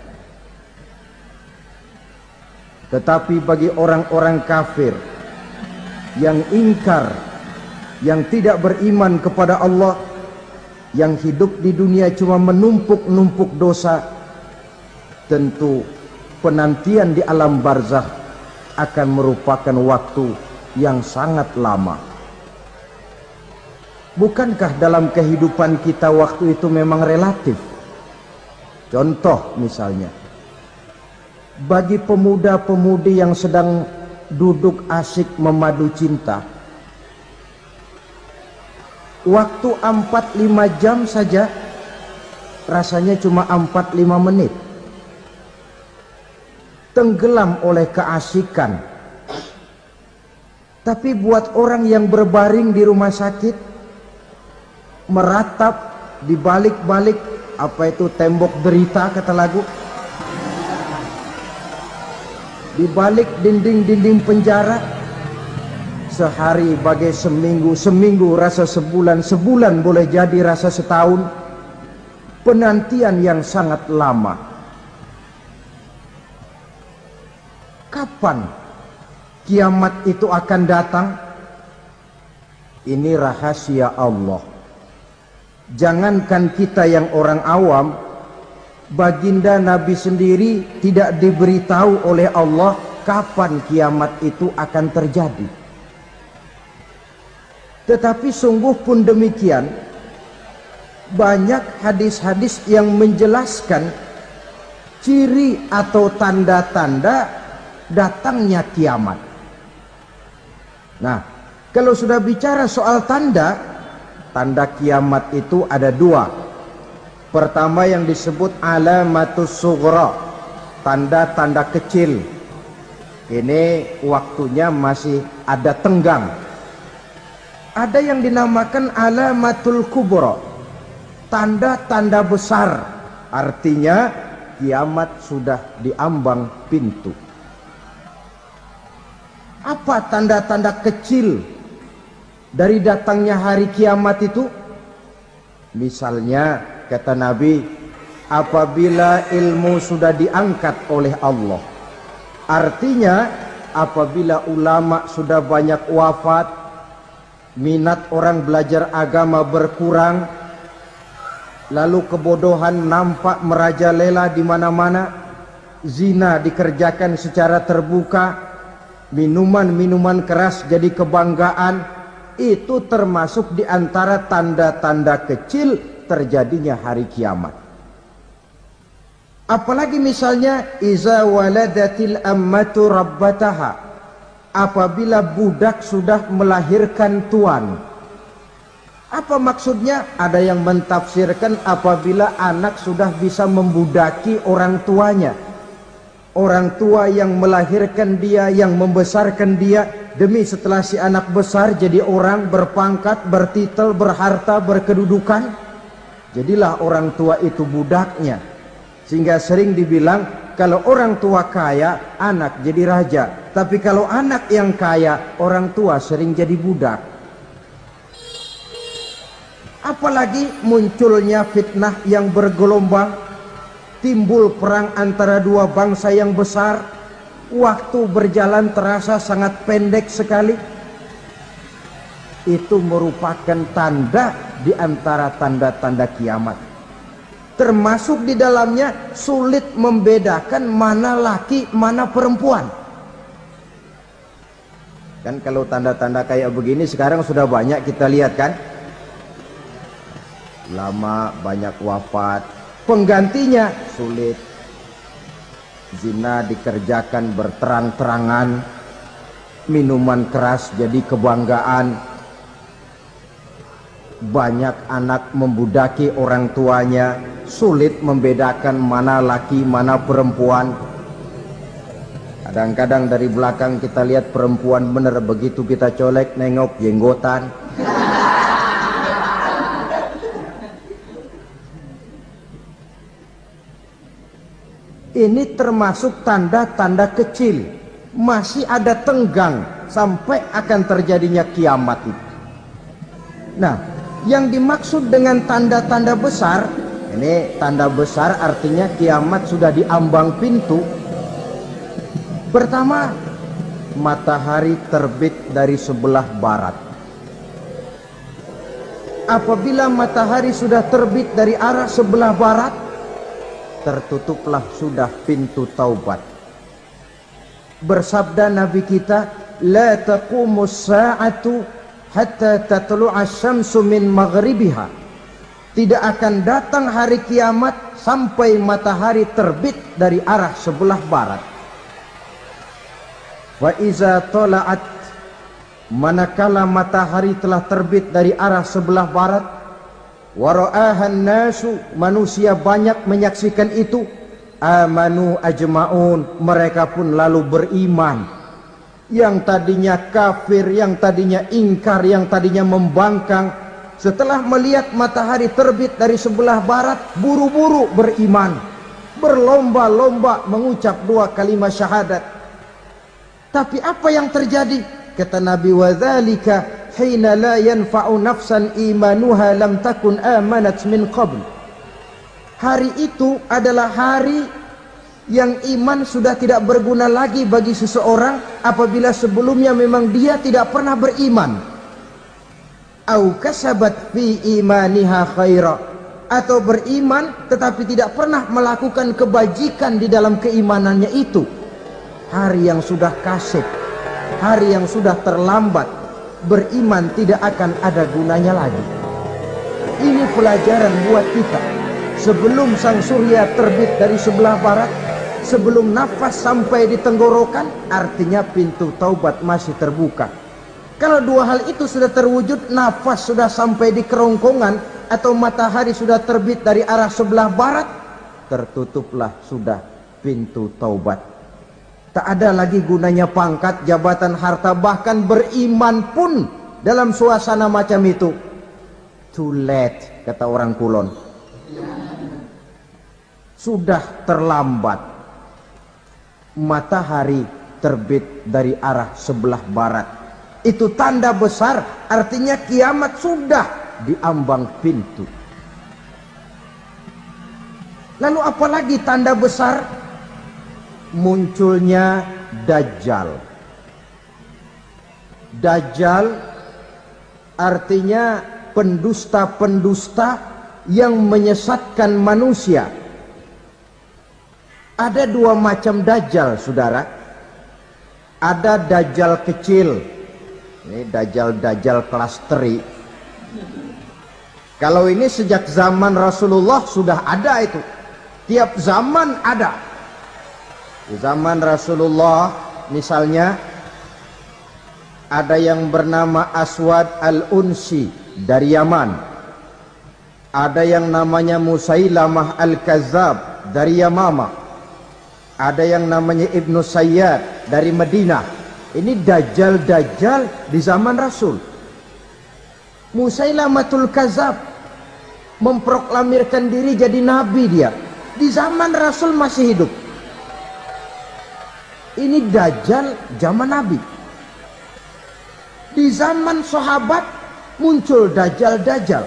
Tetapi bagi orang-orang kafir yang ingkar, yang tidak beriman kepada Allah, yang hidup di dunia cuma menumpuk-numpuk dosa, tentu penantian di alam barzakh akan merupakan waktu yang sangat lama. Bukankah dalam kehidupan kita waktu itu memang relatif? Contoh misalnya, bagi pemuda-pemudi yang sedang duduk asik memadu cinta, waktu 4-5 jam saja rasanya cuma 4-5 menit. Tenggelam oleh keasikan. Tapi buat orang yang berbaring di rumah sakit, meratap di balik-balik apa itu tembok derita kata lagu, di balik dinding-dinding penjara, sehari bagai seminggu, seminggu rasa sebulan, sebulan boleh jadi rasa setahun. Penantian yang sangat lama. Kapan kiamat itu akan datang? Ini rahasia Allah. Jangankan kita yang orang awam, baginda Nabi sendiri tidak diberitahu oleh Allah kapan kiamat itu akan terjadi. Tetapi sungguh pun demikian, banyak hadis-hadis yang menjelaskan ciri atau tanda-tanda datangnya kiamat. Nah, kalau sudah bicara soal tanda kiamat itu ada dua. Pertama yang disebut alamatus sughra, tanda-tanda kecil. Ini waktunya masih ada tenggang. Ada yang dinamakan alamatul kubra, tanda-tanda besar, artinya kiamat sudah diambang pintu. Apa tanda-tanda kecil dari datangnya hari kiamat itu? Misalnya kata Nabi, apabila ilmu sudah diangkat oleh Allah, artinya apabila ulama sudah banyak wafat, minat orang belajar agama berkurang, lalu kebodohan nampak merajalela di mana-mana, zina dikerjakan secara terbuka, minuman-minuman keras jadi kebanggaan, itu termasuk di antara tanda-tanda kecil terjadinya hari kiamat. Apalagi misalnya iza waladatil ammatu rabbataha, apabila budak sudah melahirkan tuan. Apa maksudnya? Ada yang mentafsirkan apabila anak sudah bisa membudaki orang tuanya. Orang tua yang melahirkan dia, yang membesarkan dia, demi setelah si anak besar jadi orang berpangkat, bertitel, berharta, berkedudukan, jadilah orang tua itu budaknya. Sehingga sering dibilang kalau orang tua kaya, anak jadi raja. Tapi kalau anak yang kaya, orang tua sering jadi budak. Apalagi munculnya fitnah yang bergelombang, timbul perang antara dua bangsa yang besar, waktu berjalan terasa sangat pendek sekali. Itu merupakan tanda di antara tanda-tanda kiamat. Termasuk di dalamnya sulit membedakan mana laki, mana perempuan. Kan kalau tanda-tanda kayak begini sekarang sudah banyak kita lihat kan. Lama banyak wafat, penggantinya sulit. Zina dikerjakan berterang-terangan, minuman keras jadi kebanggaan, banyak anak membudaki orang tuanya, sulit membedakan mana laki mana perempuan. Kadang-kadang dari belakang kita lihat perempuan bener, begitu kita colek nengok jenggotan. Ini termasuk tanda-tanda kecil, masih ada tenggang sampai akan terjadinya kiamat itu. Nah, yang dimaksud dengan tanda-tanda besar, ini tanda besar artinya kiamat sudah diambang pintu. Pertama, matahari terbit dari sebelah barat. Apabila matahari sudah terbit dari arah sebelah barat, tertutuplah sudah pintu taubat. Bersabda Nabi kita, la taqumus sa'atu hatta tatlu'a syamsu min maghribiha. Tidak akan datang hari kiamat sampai matahari terbit dari arah sebelah barat. Wa iza tala'at, manakala matahari telah terbit dari arah sebelah barat, wara'ahan nasu, manusia banyak menyaksikan itu, amanu ajma'un, mereka pun lalu beriman. Yang tadinya kafir, yang tadinya ingkar, yang tadinya membangkang, setelah melihat matahari terbit dari sebelah barat, buru-buru beriman, berlomba-lomba mengucap dua kalimat syahadat. Tapi apa yang terjadi? Kata Nabi, wadzalika hina la yanfa'u nafsan imanuha lam takun amanat min qabl. Hari itu adalah hari yang iman sudah tidak berguna lagi bagi seseorang apabila sebelumnya memang dia tidak pernah beriman. Au kasabat fi imaniha khaira, atau beriman tetapi tidak pernah melakukan kebajikan di dalam keimanannya itu. Hari yang sudah kasib, hari yang sudah terlambat, beriman tidak akan ada gunanya lagi. Ini pelajaran buat kita. Sebelum sang surya terbit dari sebelah barat, sebelum nafas sampai di tenggorokan, artinya pintu taubat masih terbuka. Kalau dua hal itu sudah terwujud, nafas sudah sampai di kerongkongan atau matahari sudah terbit dari arah sebelah barat, tertutuplah sudah pintu taubat. Tak ada lagi gunanya pangkat, jabatan, harta, bahkan beriman pun dalam suasana macam itu. Too late, kata orang Kulon. Sudah terlambat. Matahari terbit dari arah sebelah barat. Itu tanda besar, artinya kiamat sudah diambang pintu. Lalu apalagi tanda besar? Munculnya Dajjal. Dajjal artinya pendusta-pendusta yang menyesatkan manusia. Ada dua macam Dajjal, saudara. Ada Dajjal kecil. Ini Dajjal kelas teri. Kalau ini sejak zaman Rasulullah sudah ada itu. Tiap zaman ada. Di zaman Rasulullah misalnya ada yang bernama Aswad al-Unsi dari Yaman. Ada yang namanya Musailamah al-Kazzab dari Yamama. Ada yang namanya Ibnu Sayyad dari Madinah. Ini Dajjal-Dajjal di zaman Rasul. Musailamatul Kazzab memproklamirkan diri jadi nabi dia. Di zaman Rasul masih hidup. Ini Dajjal zaman Nabi. Di zaman sahabat muncul Dajjal-Dajjal.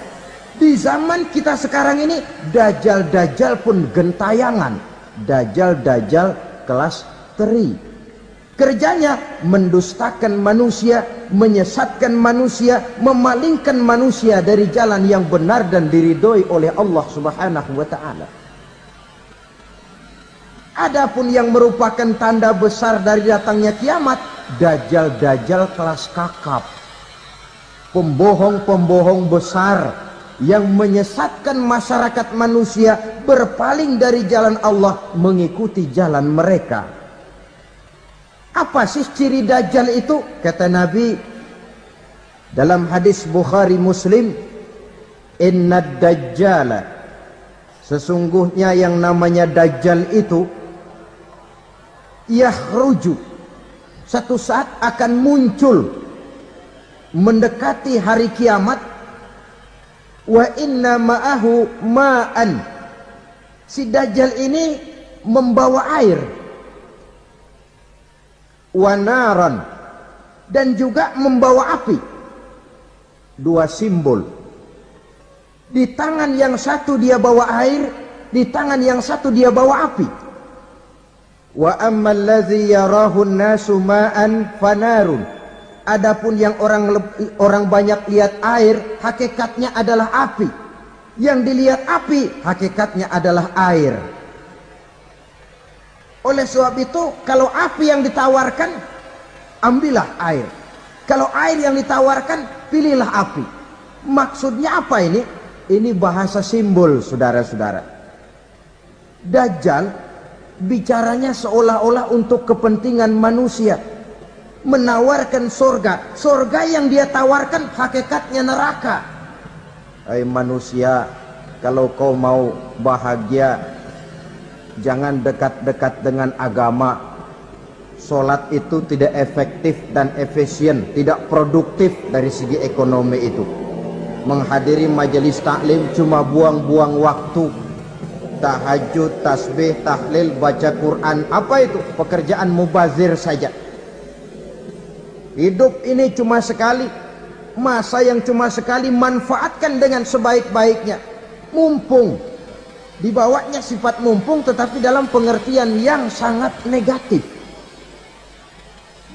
Di zaman kita sekarang ini Dajjal-Dajjal pun gentayangan. Dajjal-Dajjal kelas teri. Kerjanya mendustakan manusia, menyesatkan manusia, memalingkan manusia dari jalan yang benar dan diridhoi oleh Allah Subhanahu wa taala. Adapun yang merupakan tanda besar dari datangnya kiamat, Dajjal-Dajjal kelas kakap. Pembohong-pembohong besar yang menyesatkan masyarakat manusia berpaling dari jalan Allah mengikuti jalan mereka. Apa sih ciri Dajjal itu? Kata Nabi dalam hadis Bukhari Muslim, "Inna Dajjala", sesungguhnya yang namanya Dajjal itu yakhruju, satu saat akan muncul mendekati hari kiamat. Wa inna ma'ahu ma'an, si Dajjal ini membawa air, wa naran, dan juga membawa api. Dua simbol. Di tangan yang satu dia bawa air, di tangan yang satu dia bawa api. Wa ammal ladzi yarahu an-nasu ma'an fanarun, adapun yang orang banyak lihat air, hakikatnya adalah api. Yang dilihat api, hakikatnya adalah air. Oleh sebab itu, kalau api yang ditawarkan, ambillah air. Kalau air yang ditawarkan, pilihlah api. Maksudnya apa ini? Ini bahasa simbol, saudara-saudara. Dajjal bicaranya seolah-olah untuk kepentingan manusia, menawarkan surga. Surga yang dia tawarkan hakikatnya neraka. Hai manusia, kalau kau mau bahagia, jangan dekat-dekat dengan agama. Sholat itu tidak efektif dan efisien, tidak produktif dari segi ekonomi itu. Menghadiri majelis taklim cuma buang-buang waktu. Tahajud, tasbih, tahlil, baca Quran, apa itu? Pekerjaan mubazir saja. Hidup ini cuma sekali, masa yang cuma sekali, manfaatkan dengan sebaik-baiknya. Mumpung, dibawanya sifat mumpung tetapi dalam pengertian yang sangat negatif.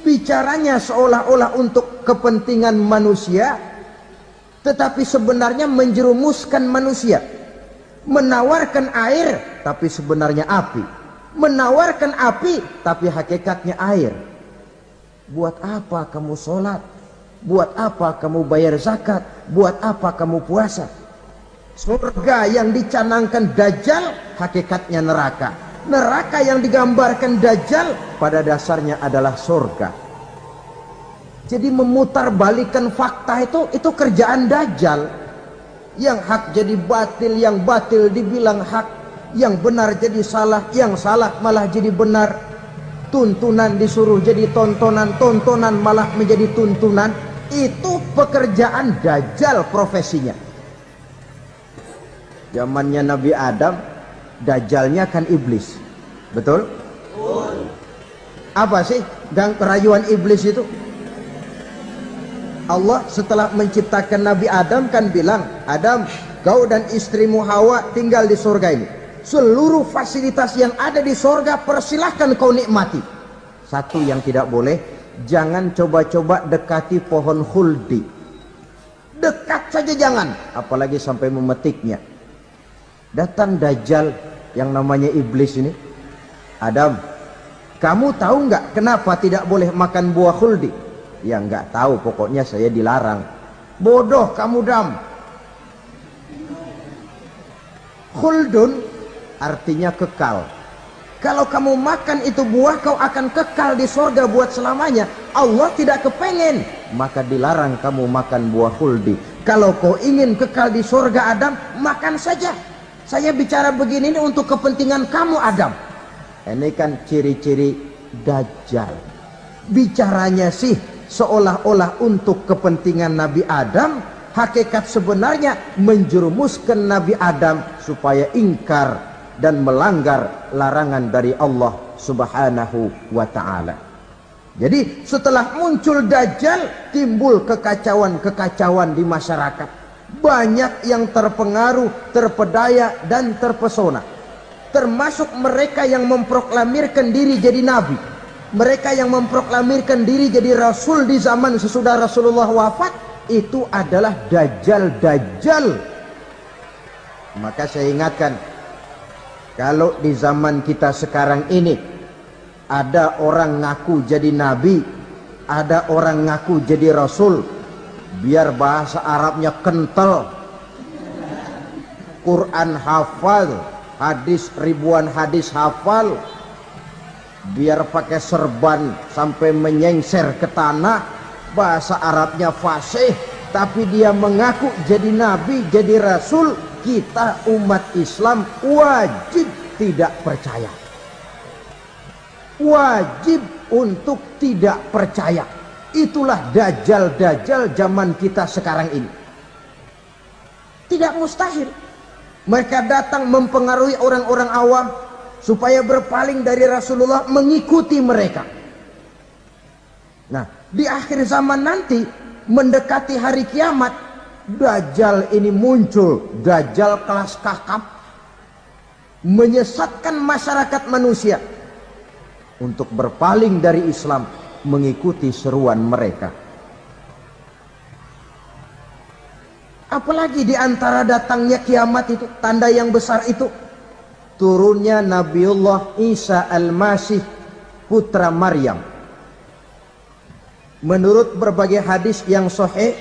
Bicaranya seolah-olah untuk kepentingan manusia, tetapi sebenarnya menjerumuskan manusia. Menawarkan air tapi sebenarnya api, menawarkan api tapi hakikatnya air. Buat apa kamu sholat? Buat apa kamu bayar zakat? Buat apa kamu puasa? Surga yang dicanangkan Dajjal hakikatnya neraka. Neraka yang digambarkan Dajjal pada dasarnya adalah surga. Jadi memutarbalikkan fakta itu kerjaan Dajjal. Yang hak jadi batil, yang batil dibilang hak, yang benar jadi salah, yang salah malah jadi benar. Tuntunan disuruh jadi tontonan, tontonan malah menjadi tuntunan. Itu pekerjaan Dajjal profesinya. Zamannya Nabi Adam, Dajjalnya kan iblis. Betul? Betul. Apa sih gang kerayuan iblis itu? Allah setelah menciptakan Nabi Adam kan bilang, Adam, kau dan istrimu Hawa tinggal di surga ini. Seluruh fasilitas yang ada di surga persilahkan kau nikmati. Satu yang tidak boleh, jangan coba-coba dekati pohon khuldi. Dekat saja jangan, apalagi sampai memetiknya. Datang Dajjal yang namanya iblis ini. Adam, kamu tahu nggak kenapa tidak boleh makan buah khuldi? Ya nggak tahu, pokoknya saya dilarang. Bodoh kamu Dam. Khuldun artinya kekal. Kalau kamu makan itu buah, kau akan kekal di surga buat selamanya. Allah tidak kepengen, maka dilarang kamu makan buah khuldi. Kalau kau ingin kekal di surga Adam, makan saja. Saya bicara begini ini untuk kepentingan kamu Adam. Ini kan ciri-ciri Dajjal. Bicaranya sih seolah-olah untuk kepentingan Nabi Adam, hakikat sebenarnya menjerumuskan Nabi Adam supaya ingkar dan melanggar larangan dari Allah Subhanahu wa ta'ala. Jadi setelah muncul Dajjal, timbul kekacauan-kekacauan di masyarakat. Banyak yang terpengaruh, terpedaya dan terpesona. Termasuk mereka yang memproklamirkan diri jadi nabi. Mereka yang memproklamirkan diri jadi rasul di zaman sesudah Rasulullah wafat. Itu adalah Dajjal-Dajjal. Maka saya ingatkan, kalau di zaman kita sekarang ini ada orang ngaku jadi nabi, ada orang ngaku jadi rasul, biar bahasa Arabnya kental, Quran hafal, hadis ribuan hadis hafal, biar pakai serban sampai menyengser ke tanah, bahasa Arabnya fasih, tapi dia mengaku jadi nabi, jadi rasul, kita umat Islam wajib tidak percaya. Wajib untuk tidak percaya. Itulah Dajjal-Dajjal zaman kita sekarang ini. Tidak mustahil mereka datang mempengaruhi orang-orang awam supaya berpaling dari Rasulullah, mengikuti mereka. Nah, di akhir zaman nanti, mendekati hari kiamat, Dajjal ini muncul. Dajjal kelas kakap, menyesatkan masyarakat manusia untuk berpaling dari Islam, mengikuti seruan mereka. Apalagi di antara datangnya kiamat itu, tanda yang besar itu, turunnya Nabiullah Isa Al-Masih, putra Maryam. Menurut berbagai hadis yang sahih,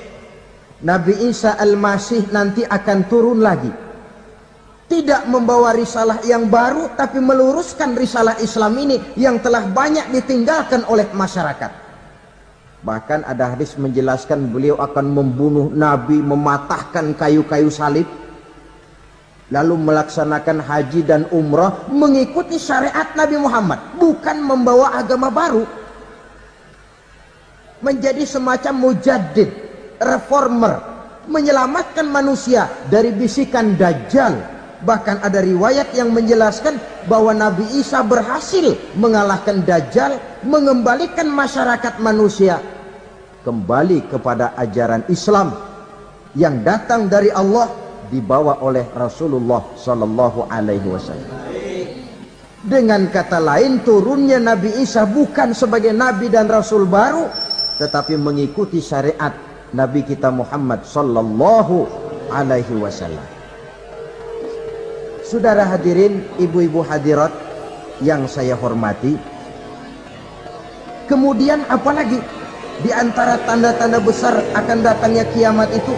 Nabi Isa Al-Masih nanti akan turun lagi. Tidak membawa risalah yang baru, tapi meluruskan risalah Islam ini yang telah banyak ditinggalkan oleh masyarakat. Bahkan ada hadis menjelaskan beliau akan membunuh Nabi, mematahkan kayu-kayu salib, lalu melaksanakan haji dan umrah mengikuti syariat Nabi Muhammad, bukan membawa agama baru. Menjadi semacam mujaddid, reformer, menyelamatkan manusia dari bisikan Dajjal. Bahkan ada riwayat yang menjelaskan bahwa Nabi Isa berhasil mengalahkan Dajjal, mengembalikan masyarakat manusia kembali kepada ajaran Islam yang datang dari Allah, dibawa oleh Rasulullah Sallallahu Alaihi Wasallam. Dengan kata lain, turunnya Nabi Isa bukan sebagai Nabi dan Rasul baru, tetapi mengikuti syariat Nabi kita Muhammad Sallallahu Alaihi Wasallam. Saudara hadirin, ibu-ibu hadirat yang saya hormati, kemudian apalagi di antara tanda-tanda besar akan datangnya kiamat itu?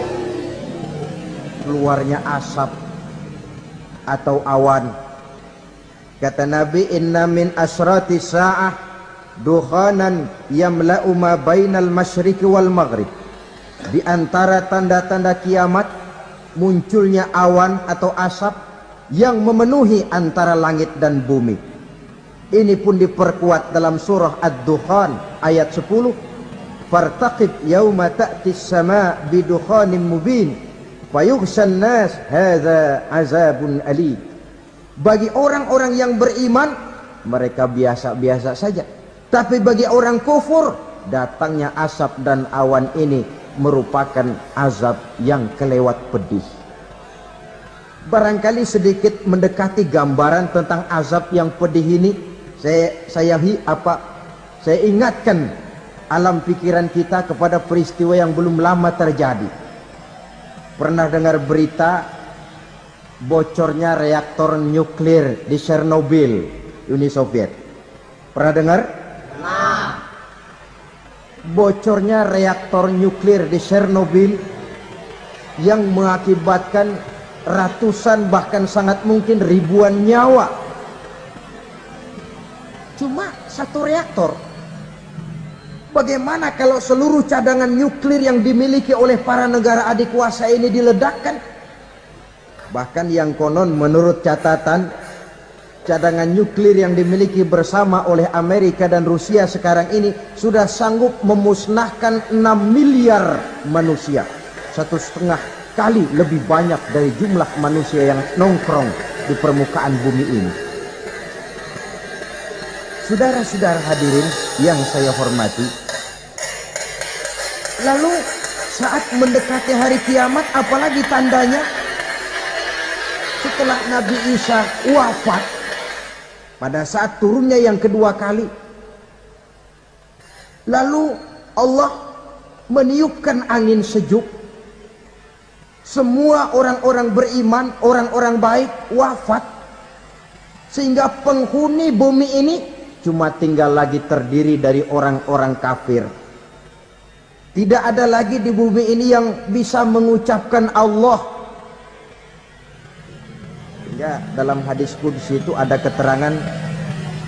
Keluarnya asap atau awan. Kata Nabi, inna min asrati sa'ah dukhanan yamla'u ma bainal masyriqi wal maghrib. Di antara tanda-tanda kiamat, munculnya awan atau asap yang memenuhi antara langit dan bumi. Ini pun diperkuat dalam surah Ad-Dukhan ayat 10. Fartaqib yauma ta'tis sama' bidukhanin mubin fayughshan nas hadza azabun alim. Bagi orang-orang yang beriman, mereka biasa-biasa saja. Tapi bagi orang kufur, datangnya asap dan awan ini merupakan azab yang kelewat pedih. Barangkali sedikit mendekati gambaran tentang azab yang pedih ini, saya ingatkan alam pikiran kita kepada peristiwa yang belum lama terjadi. Pernah dengar berita bocornya reaktor nuklir di Chernobyl, Uni Soviet? Pernah dengar? Pernah. Bocornya reaktor nuklir di Chernobyl yang mengakibatkan ratusan, bahkan sangat mungkin ribuan nyawa. Cuma satu reaktor. Bagaimana kalau seluruh cadangan nuklir yang dimiliki oleh para negara adik kuasa ini diledakkan? Bahkan yang konon menurut catatan, cadangan nuklir yang dimiliki bersama oleh Amerika dan Rusia sekarang ini sudah sanggup memusnahkan 6 miliar manusia. 1,5 kali lebih banyak dari jumlah manusia yang nongkrong di permukaan bumi ini. Saudara-saudara hadirin yang saya hormati, lalu saat mendekati hari kiamat, apalagi tandanya? Setelah Nabi Isa wafat, pada saat turunnya yang kedua kali, lalu Allah meniupkan angin sejuk. Semua orang-orang beriman, orang-orang baik wafat, sehingga penghuni bumi ini cuma tinggal lagi terdiri dari orang-orang kafir. Tidak ada lagi di bumi ini yang bisa mengucapkan Allah. Ya, dalam hadis qudsi itu ada keterangan,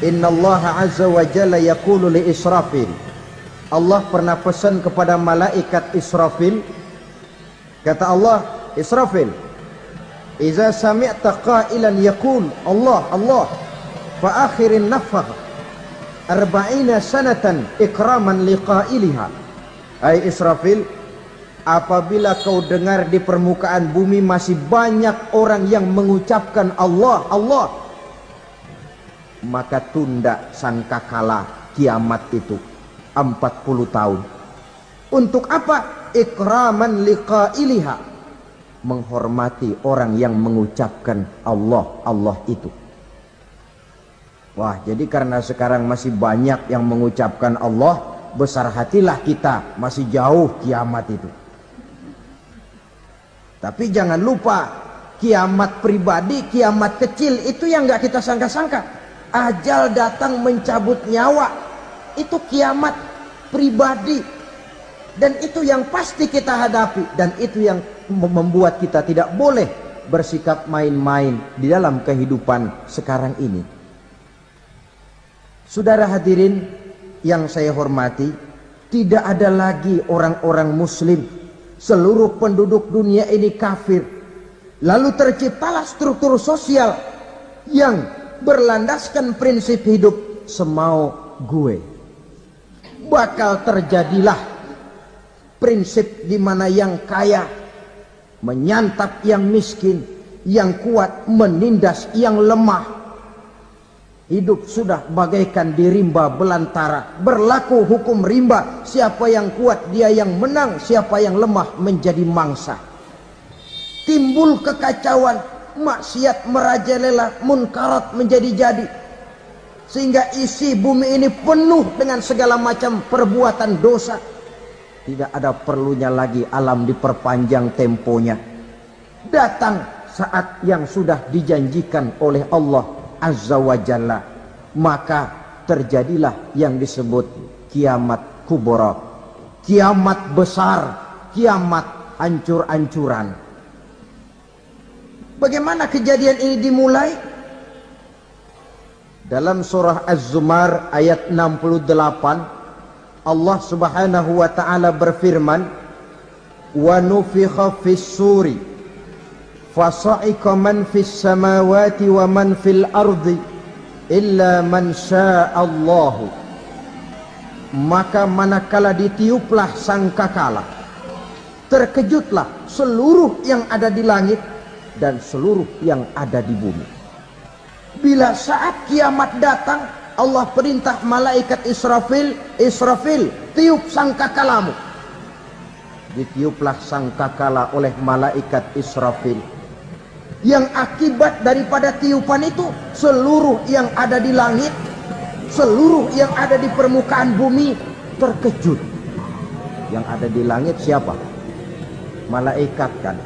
innallaha azza wa jalla yaqulu li Israfil. Allah pernah pesan kepada malaikat Israfil. Kata Allah, Israfil, iza sami'ta qailan yaqul Allah Allah fa akhirin nafakh 40 sanatan ikraman liqailiha. Hai Israfil, apabila kau dengar di permukaan bumi masih banyak orang yang mengucapkan Allah Allah, maka tunda sangkakala kiamat itu 40 tahun. Untuk apa? Ikraman liqailiha, menghormati orang yang mengucapkan Allah Allah itu. Wah, jadi karena sekarang masih banyak yang mengucapkan Allah, besar hatilah kita, masih jauh kiamat itu. Tapi jangan lupa, kiamat pribadi, kiamat kecil itu yang nggak kita sangka-sangka. Ajal datang mencabut nyawa, itu kiamat pribadi. Dan itu yang pasti kita hadapi, dan itu yang membuat kita tidak boleh bersikap main-main di dalam kehidupan sekarang ini. Saudara hadirin yang saya hormati, tidak ada lagi orang-orang muslim. Seluruh penduduk dunia ini kafir. Lalu terciptalah struktur sosial yang berlandaskan prinsip hidup semau gue. Bakal terjadilah prinsip di mana yang kaya menyantap yang miskin, yang kuat menindas yang lemah. Hidup sudah bagaikan di rimba belantara, berlaku hukum rimba. Siapa yang kuat dia yang menang, siapa yang lemah menjadi mangsa. Timbul kekacauan, maksiat merajalela, munkarat menjadi-jadi, sehingga isi bumi ini penuh dengan segala macam perbuatan dosa. Tidak ada perlunya lagi alam diperpanjang temponya. Datang saat yang sudah dijanjikan oleh Allah Azza wa Jalla, maka terjadilah yang disebut kiamat kubra, kiamat besar, kiamat hancur-hancuran. Bagaimana kejadian ini dimulai? Dalam surah Az-Zumar ayat 68, Allah subhanahu wa ta'ala berfirman, wa nufikha fis suri fasa'iqa man fis samawati wa man fil ardi illa man sya'allahu. Maka manakala ditiuplah sangkakala, terkejutlah seluruh yang ada di langit dan seluruh yang ada di bumi. Bila saat kiamat datang, Allah perintah malaikat Israfil, Israfil, tiup sangkakalamu. Ditiuplah sangkakala oleh malaikat Israfil. Yang akibat daripada tiupan itu, seluruh yang ada di langit, seluruh yang ada di permukaan bumi terkejut. Yang ada di langit siapa? Malaikat kan.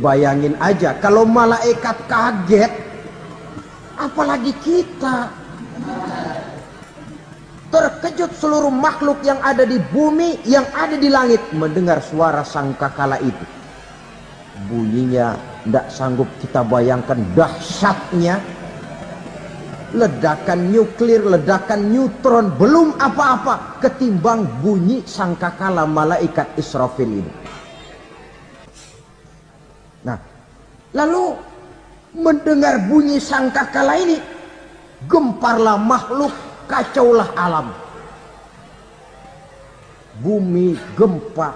Bayangin aja kalau malaikat kaget, apalagi kita. Terkejut seluruh makhluk yang ada di bumi, yang ada di langit mendengar suara sangkakala itu. Bunyinya tidak sanggup kita bayangkan dahsyatnya. Ledakan nuklir, ledakan neutron, belum apa-apa ketimbang bunyi sangkakala malaikat Israfil ini. Nah, lalu mendengar bunyi sangkakala ini, gemparlah makhluk, kacaulah alam. Bumi gempa,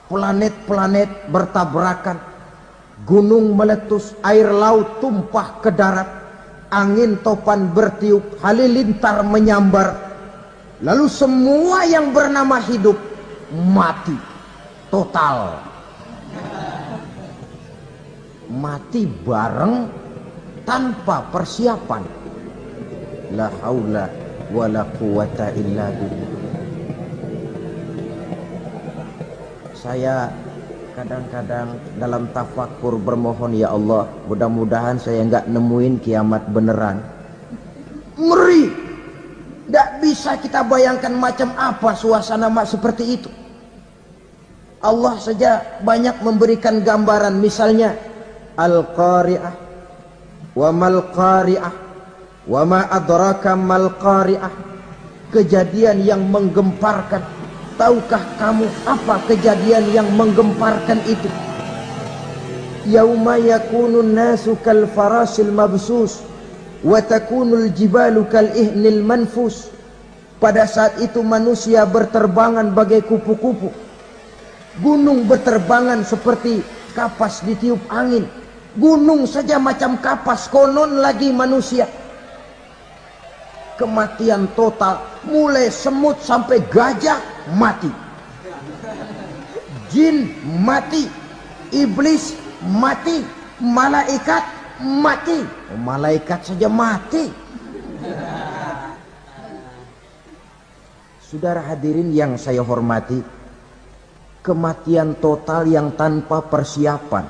planet-planet bertabrakan, gunung meletus, air laut tumpah ke darat, angin topan bertiup, halilintar menyambar, lalu semua yang bernama hidup mati total. Mati bareng tanpa persiapan. La haula wala quwata illa billah. Saya kadang-kadang dalam tafakur bermohon, ya Allah, mudah-mudahan saya enggak nemuin kiamat beneran. Ngeri. Tidak bisa kita bayangkan macam apa suasana seperti itu. Allah saja banyak memberikan gambaran, misalnya Al-Qari'ah, wa mal Qari'ah, wa ma adraka mal Qari'ah. Kejadian yang menggemparkan. Tahukah kamu apa kejadian yang menggemparkan itu? Yauma yakunun nasu kal farasil mabsus wa takunul jibalu kal ihnil manfus. Pada saat itu manusia berterbangan bagai kupu-kupu. Gunung berterbangan seperti kapas ditiup angin. Gunung saja macam kapas, konon lagi manusia. Kematian total, mulai semut sampai gajah mati, jin mati, iblis mati, malaikat mati. Malaikat saja mati. Saudara hadirin yang saya hormati, kematian total yang tanpa persiapan.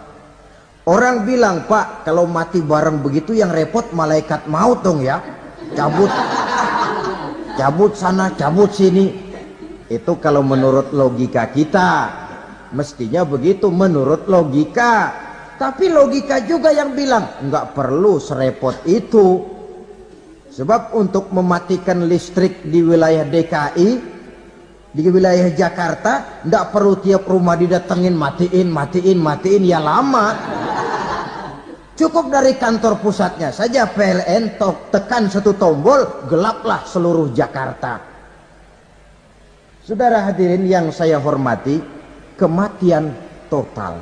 Orang bilang, Pak, kalau mati bareng begitu yang repot malaikat maut dong ya. Cabut sana, cabut sini. Itu kalau menurut logika kita, mestinya begitu menurut logika. Tapi logika juga yang bilang nggak perlu serepot itu. Sebab untuk mematikan listrik di wilayah DKI, di wilayah Jakarta, nggak perlu tiap rumah didatengin matiin ya lama. Cukup dari kantor pusatnya saja PLN tekan satu tombol, gelaplah seluruh Jakarta. Saudara hadirin yang saya hormati, kematian total.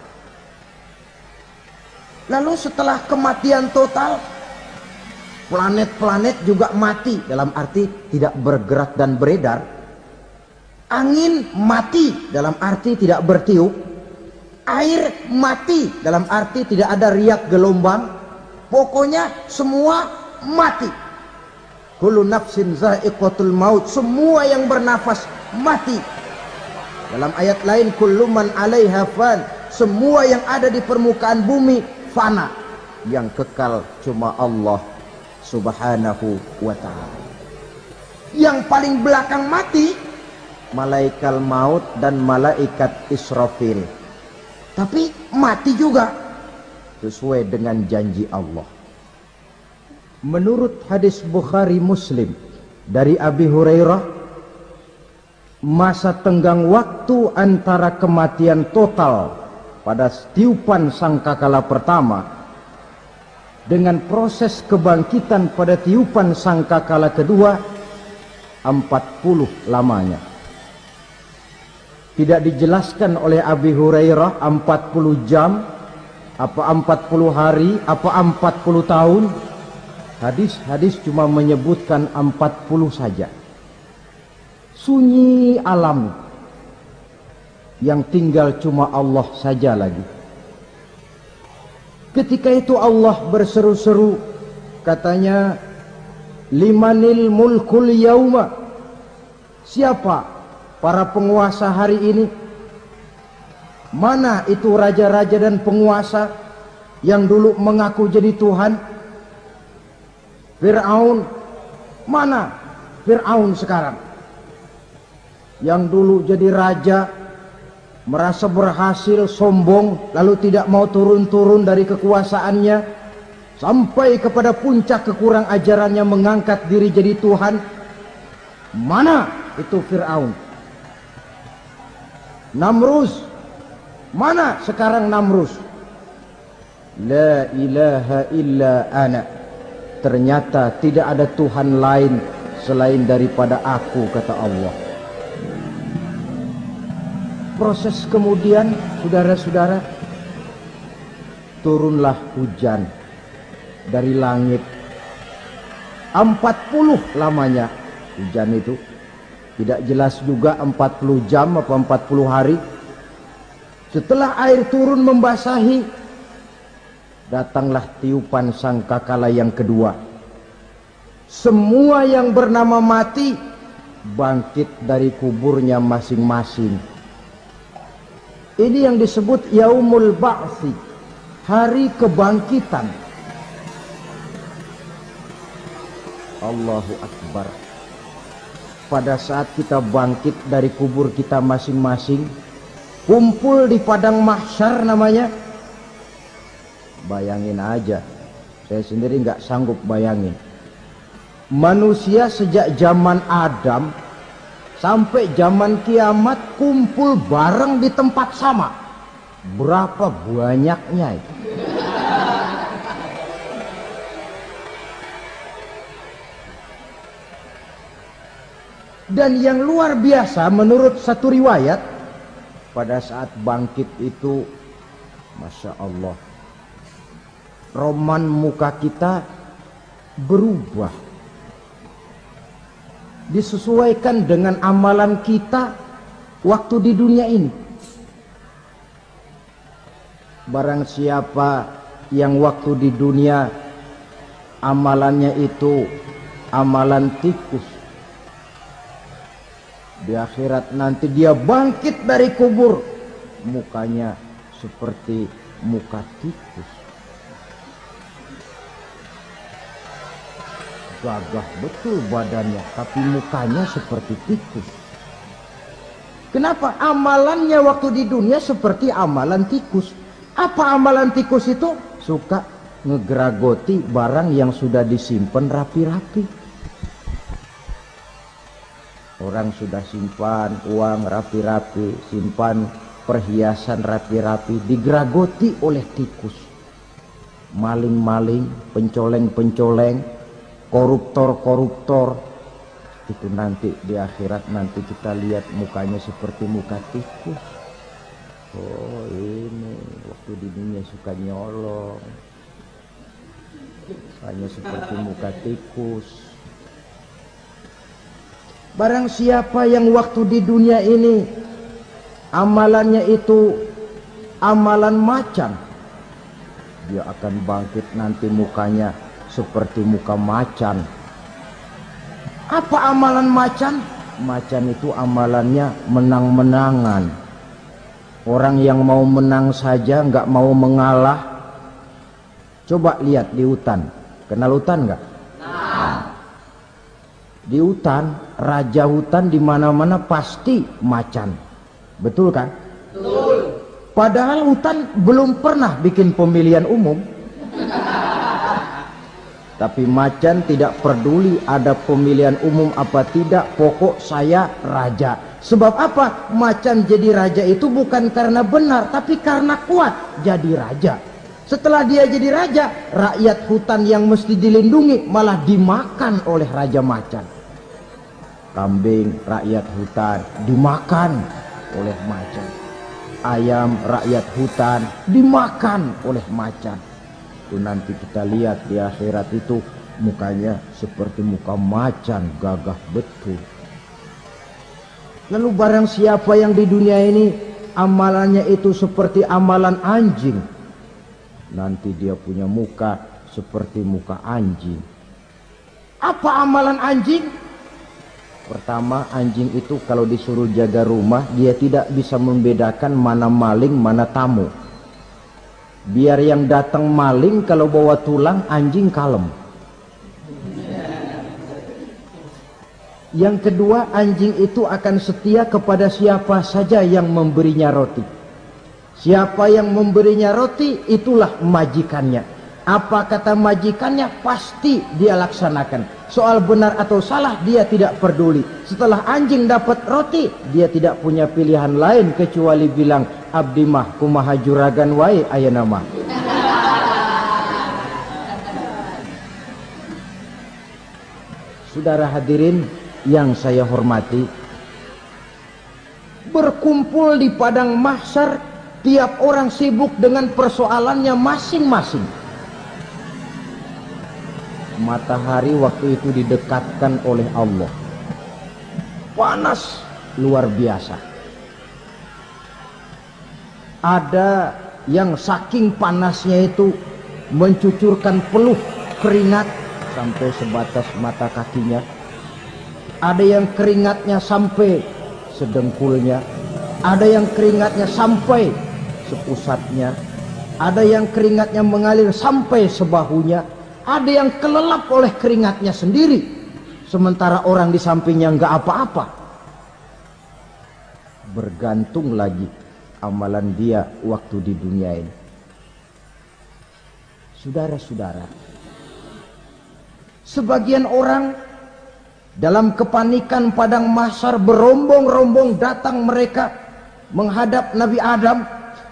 Lalu setelah kematian total, planet-planet juga mati, dalam arti tidak bergerak dan beredar. Angin mati, dalam arti tidak bertiup. Air mati, dalam arti tidak ada riak gelombang. Pokoknya semua mati. Kullu nafsin za'iqatul maut, semua yang bernafas mati. Dalam ayat lain, kullu man 'alaiha fan, semua yang ada di permukaan bumi fana. Yang kekal cuma Allah Subhanahu wa ta'ala. Yang paling belakang mati malaikat maut dan malaikat Israfil. Tapi mati juga sesuai dengan janji Allah. Menurut hadis Bukhari Muslim dari Abi Hurairah, masa tenggang waktu antara kematian total pada tiupan sangkakala pertama dengan proses kebangkitan pada tiupan sangkakala kedua 40 lamanya. Tidak dijelaskan oleh Abi Hurairah 40 jam, apa 40 hari, apa 40 tahun. Hadis-hadis cuma menyebutkan 40 saja. Sunyi alam, yang tinggal cuma Allah saja lagi. Ketika itu Allah berseru-seru, katanya, limanil mulkul yauma, siapa para penguasa hari ini? Mana itu raja-raja dan penguasa yang dulu mengaku jadi Tuhan? Fir'aun, mana Fir'aun sekarang? Yang dulu jadi raja, merasa berhasil, sombong, lalu tidak mau turun-turun dari kekuasaannya, sampai kepada puncak kekurang ajarannya mengangkat diri jadi Tuhan. Mana itu Fir'aun? Namrus, mana sekarang Namrus? La ilaha illa ana, ternyata tidak ada Tuhan lain selain daripada aku, kata Allah. Proses kemudian, saudara-saudara, turunlah hujan dari langit 40 lamanya hujan itu. Tidak jelas juga 40 jam apa 40 hari. Setelah air turun membasahi, datanglah tiupan sangkakala yang kedua. Semua yang bernama mati bangkit dari kuburnya masing-masing. Ini yang disebut Yaumul Ba'thi, hari kebangkitan. Allahu Akbar. Pada saat kita bangkit dari kubur kita masing-masing, kumpul di padang mahsyar namanya. Bayangin aja, saya sendiri nggak sanggup bayangin. Manusia sejak zaman Adam sampai zaman kiamat kumpul bareng di tempat sama. Berapa banyaknya itu? Dan yang luar biasa menurut satu riwayat, pada saat bangkit itu, Masya Allah, roman muka kita berubah, disesuaikan dengan amalan kita waktu di dunia ini. Barang siapa yang waktu di dunia amalannya itu amalan tikus, di akhirat nanti dia bangkit dari kubur, mukanya seperti muka tikus. Gagah betul badannya, tapi mukanya seperti tikus. Kenapa? Amalannya waktu di dunia seperti amalan tikus. Apa amalan tikus itu? Suka ngegeragoti barang yang sudah disimpan rapi-rapi. Orang sudah simpan uang rapi-rapi, simpan perhiasan rapi-rapi, digeragoti oleh tikus. Maling-maling, pencoleng-pencoleng, koruptor-koruptor, itu nanti di akhirat nanti kita lihat mukanya seperti muka tikus. Oh ini waktu di dunia suka nyolong, hanya seperti muka tikus. Barang siapa yang waktu di dunia ini amalannya itu amalan macan, dia akan bangkit nanti mukanya seperti muka macan. Apa amalan macan? Macan itu amalannya menang-menangan. Orang yang mau menang saja nggak mau mengalah. Coba lihat di hutan, kenal hutan nggak? Di hutan, raja hutan di mana-mana pasti macan, betul kan? Betul. Padahal hutan belum pernah bikin pemilihan umum. Tapi macan tidak peduli ada pemilihan umum apa tidak, pokok saya raja. Sebab apa? Macan jadi raja itu bukan karena benar, tapi karena kuat jadi raja. Setelah dia jadi raja, rakyat hutan yang mesti dilindungi malah dimakan oleh raja macan. Kambing rakyat hutan dimakan oleh macan. Ayam rakyat hutan dimakan oleh macan. Itu nanti kita lihat di akhirat itu mukanya seperti muka macan, gagah betul. Lalu barang siapa yang di dunia ini amalannya itu seperti amalan anjing, nanti dia punya muka seperti muka anjing. Apa amalan anjing? Pertama, anjing itu kalau disuruh jaga rumah, dia tidak bisa membedakan mana maling, mana tamu. Biar yang datang maling, kalau bawa tulang, anjing kalem. Yang kedua, anjing itu akan setia kepada siapa saja yang memberinya roti. Siapa yang memberinya roti, itulah majikannya. Apa kata majikannya, pasti dia laksanakan. Soal benar atau salah, dia tidak peduli. Setelah anjing dapat roti, dia tidak punya pilihan lain kecuali bilang, abdi mah kumaha juragan wae ayeuna mah. Saudara hadirin yang saya hormati, berkumpul di padang mahsyar, tiap orang sibuk dengan persoalannya masing-masing. Matahari waktu itu didekatkan oleh Allah. Panas luar biasa. Ada yang saking panasnya itu mencucurkan peluh keringat sampai sebatas mata kakinya. Ada yang keringatnya sampai sedengkulnya. Ada yang keringatnya sampai sepusatnya. Ada yang keringatnya mengalir sampai sebahunya. Ada yang kelelap oleh keringatnya sendiri, sementara orang di sampingnya nggak apa-apa. Bergantung lagi amalan dia waktu di dunia ini. Saudara-saudara, sebagian orang dalam kepanikan padang mahsyar berombong-rombong datang mereka menghadap Nabi Adam.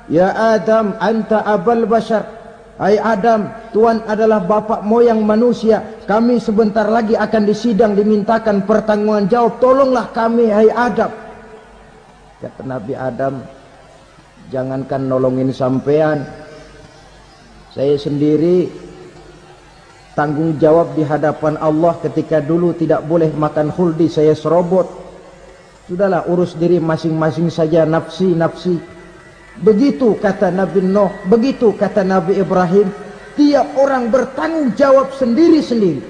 Ya Adam, anta abal bashar. Hai Adam, Tuhan adalah bapak moyang manusia. Kami sebentar lagi akan disidang, dimintakan pertanggungan jawab. Tolonglah kami, hai Adam. Kata Nabi Adam, jangankan nolongin sampean, saya sendiri tanggung jawab di hadapan Allah ketika dulu tidak boleh makan khuldi, saya serobot. Sudahlah, urus diri masing-masing saja, nafsi. Begitu kata Nabi Nuh, begitu kata Nabi Ibrahim. Tiap orang bertanggung jawab sendiri-sendiri.